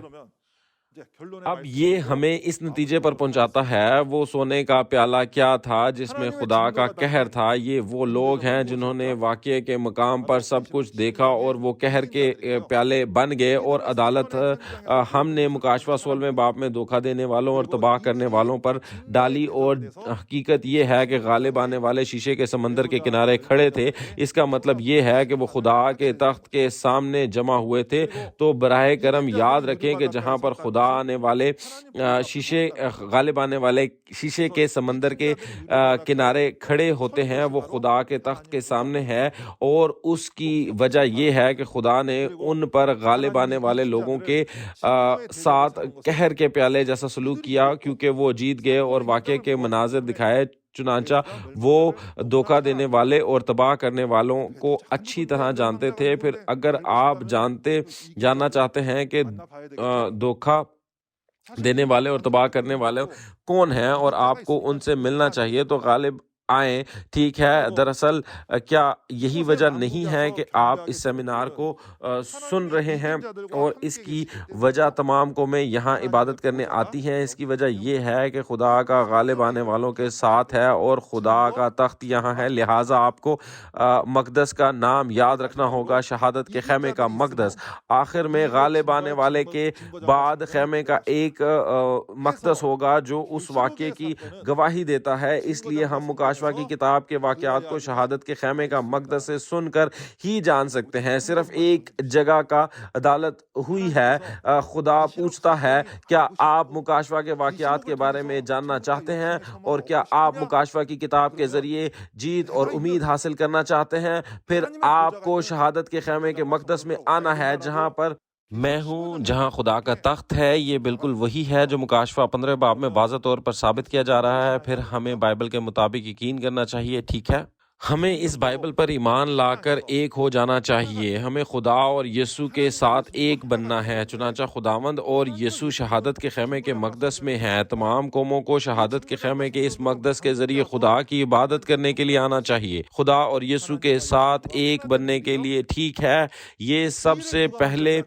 اب یہ ہمیں اس نتیجے پر پہنچاتا ہے, وہ سونے کا پیالہ کیا تھا جس میں خدا کا قہر تھا. یہ وہ لوگ ہیں جنہوں نے واقعے کے مقام پر سب کچھ دیکھا اور وہ قہر کے پیالے بن گئے. اور عدالت ہم نے مکاشفہ 16 باب میں دھوکہ دینے والوں اور تباہ کرنے والوں پر ڈالی, اور حقیقت یہ ہے کہ غالب آنے والے شیشے کے سمندر کے کنارے کھڑے تھے. اس کا مطلب یہ ہے کہ وہ خدا کے تخت کے سامنے جمع ہوئے تھے. تو براہ کرم یاد رکھیں کہ جہاں پر خدا آنے والے غالب آنے والے شیشے کے سمندر کے کنارے کھڑے ہوتے ہیں, وہ خدا کے تخت کے سامنے ہے. اور اس کی وجہ یہ ہے کہ خدا نے ان پر غالب آنے والے لوگوں کے ساتھ قہر کے پیالے جیسا سلوک کیا, کیونکہ وہ جیت گئے اور واقعے کے مناظر دکھائے. چنانچہ وہ دھوکہ دینے والے اور تباہ کرنے والوں کو اچھی طرح جانتے تھے. پھر اگر آپ جاننا چاہتے ہیں کہ دھوکہ دینے والے اور تباہ کرنے والے کون ہیں اور آپ کو ان سے ملنا چاہیے, تو غالب آئیں. ٹھیک ہے، دراصل کیا یہی وجہ نہیں ہے کہ آپ اس سیمینار کو سن رہے ہیں اور اس کی وجہ تمام قومیں یہاں عبادت کرنے آتی ہیں؟ اس کی وجہ یہ ہے کہ خدا کا غالب آنے والوں کے ساتھ ہے اور خدا کا تخت یہاں ہے. لہٰذا آپ کو مقدس کا نام یاد رکھنا ہوگا، شہادت کے خیمے کا مقدس. آخر میں غالب آنے والے کے بعد خیمے کا ایک مقدس ہوگا جو اس واقعے کی گواہی دیتا ہے. اس لیے ہم مکاشفہ کی کتاب کے واقعات کو شہادت کے خیمے کا مقدس سے سن کر ہی جان سکتے ہیں. صرف ایک جگہ کا عدالت ہوئی ہے. خدا پوچھتا ہے، کیا آپ مکاشفہ کے واقعات کے بارے میں جاننا چاہتے ہیں؟ اور کیا آپ مکاشفہ کی کتاب کے ذریعے جیت اور امید حاصل کرنا چاہتے ہیں؟ پھر آپ کو شہادت کے خیمے کے مقدس میں آنا ہے جہاں پر میں ہوں، جہاں خدا کا تخت ہے. یہ بالکل وہی ہے جو مکاشفہ 15 باب میں واضح طور پر ثابت کیا جا رہا ہے. پھر ہمیں بائبل کے مطابق یقین کرنا چاہیے. ٹھیک ہے، ہمیں اس بائبل پر ایمان لا کر ایک ہو جانا چاہیے. ہمیں خدا اور یسوع کے ساتھ ایک بننا ہے. چنانچہ خداوند اور یسوع شہادت کے خیمے کے مقدس میں ہیں. تمام قوموں کو شہادت کے خیمے کے اس مقدس کے ذریعے خدا کی عبادت کرنے کے لیے آنا چاہیے، خدا اور یسوع کے ساتھ ایک بننے کے لیے. ٹھیک ہے، یہ سب سے پہلے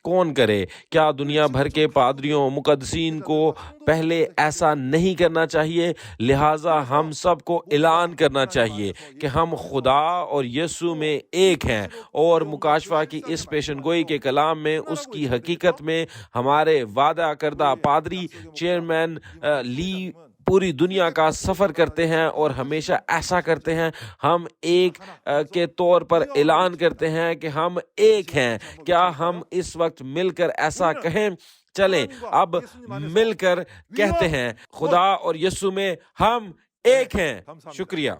کون کرے؟ کیا دنیا بھر کے پادریوں، مقدسین کو پہلے ایسا نہیں کرنا چاہیے؟ لہٰذا ہم سب کو اعلان کرنا چاہیے کہ ہم خدا اور یسوع میں ایک ہیں، اور مکاشفہ کی اس پیشن گوئی کے کلام میں اس کی حقیقت میں ہمارے وعدہ کردہ پادری چیئرمین لی پوری دنیا کا سفر کرتے ہیں اور ہمیشہ ایسا کرتے ہیں. ہم ایک کے طور پر اعلان کرتے ہیں کہ ہم ایک ہیں. کیا ہم اس وقت مل کر ایسا کہیں؟ چلیں اب مل کر کہتے ہیں، خدا اور یسوع میں ہم ایک ہیں. شکریہ.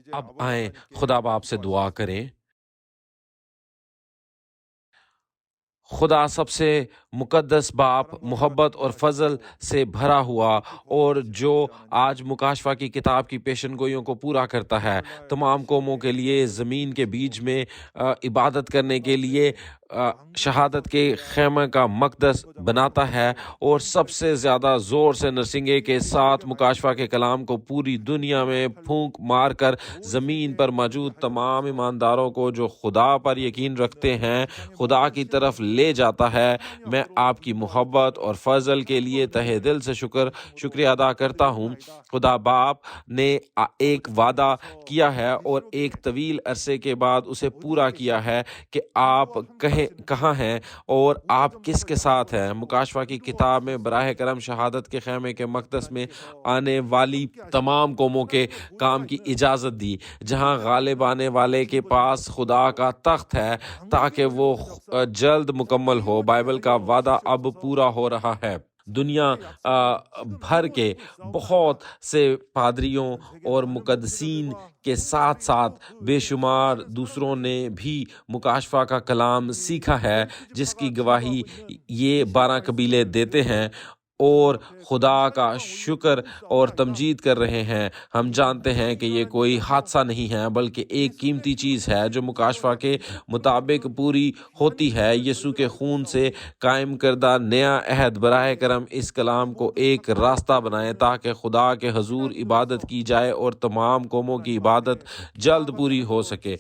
اب آئیں خدا باپ سے دعا کریں. خدا سب سے مقدس باپ، محبت اور فضل سے بھرا ہوا اور جو آج مکاشفہ کی کتاب کی پیشن گوئیوں کو پورا کرتا ہے، تمام قوموں کے لیے زمین کے بیچ میں عبادت کرنے کے لیے شہادت کے خیمہ کا مقدس بناتا ہے، اور سب سے زیادہ زور سے نرسنگے کے ساتھ مکاشفہ کے کلام کو پوری دنیا میں پھونک مار کر زمین پر موجود تمام ایمانداروں کو جو خدا پر یقین رکھتے ہیں خدا کی طرف لے جاتا ہے. میں آپ کی محبت اور فضل کے لیے تہہ دل سے شکریہ ادا کرتا ہوں. خدا باپ نے ایک وعدہ کیا ہے اور ایک طویل عرصے کے بعد اسے پورا کیا ہے کہ آپ کہاں ہیں اور آپ کس کے ساتھ ہیں. مکاشفہ کی کتاب میں براہ کرم شہادت کے خیمے کے مقدس میں آنے والی تمام قوموں کے کام کی اجازت دی، جہاں غالب آنے والے کے پاس خدا کا تخت ہے تاکہ وہ جلد مکمل ہو. بائبل کا وعدہ اب پورا ہو رہا ہے. دنیا بھر کے بہت سے پادریوں اور مقدسین کے ساتھ ساتھ بے شمار دوسروں نے بھی مکاشفہ کا کلام سیکھا ہے، جس کی گواہی یہ 12 قبیلے دیتے ہیں اور خدا کا شکر اور تمجید کر رہے ہیں. ہم جانتے ہیں کہ یہ کوئی حادثہ نہیں ہے بلکہ ایک قیمتی چیز ہے جو مکاشفہ کے مطابق پوری ہوتی ہے. یسوع کے خون سے قائم کردہ نیا عہد براہ کرم اس کلام کو ایک راستہ بنائے تاکہ خدا کے حضور عبادت کی جائے اور تمام قوموں کی عبادت جلد پوری ہو سکے.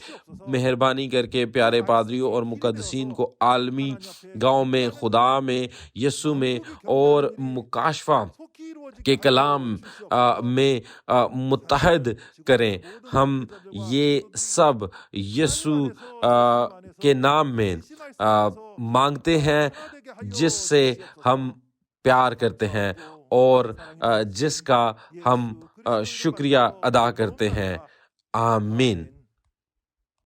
مہربانی کر کے پیارے پادریوں اور مقدسین کو عالمی گاؤں میں، خدا میں، یسوع میں اور مکاشفہ کے کلام میں متحد کریں. ہم یہ سب یسوع کے نام میں مانگتے ہیں جس سے ہم پیار کرتے ہیں اور جس کا ہم شکریہ ادا کرتے ہیں. آمین.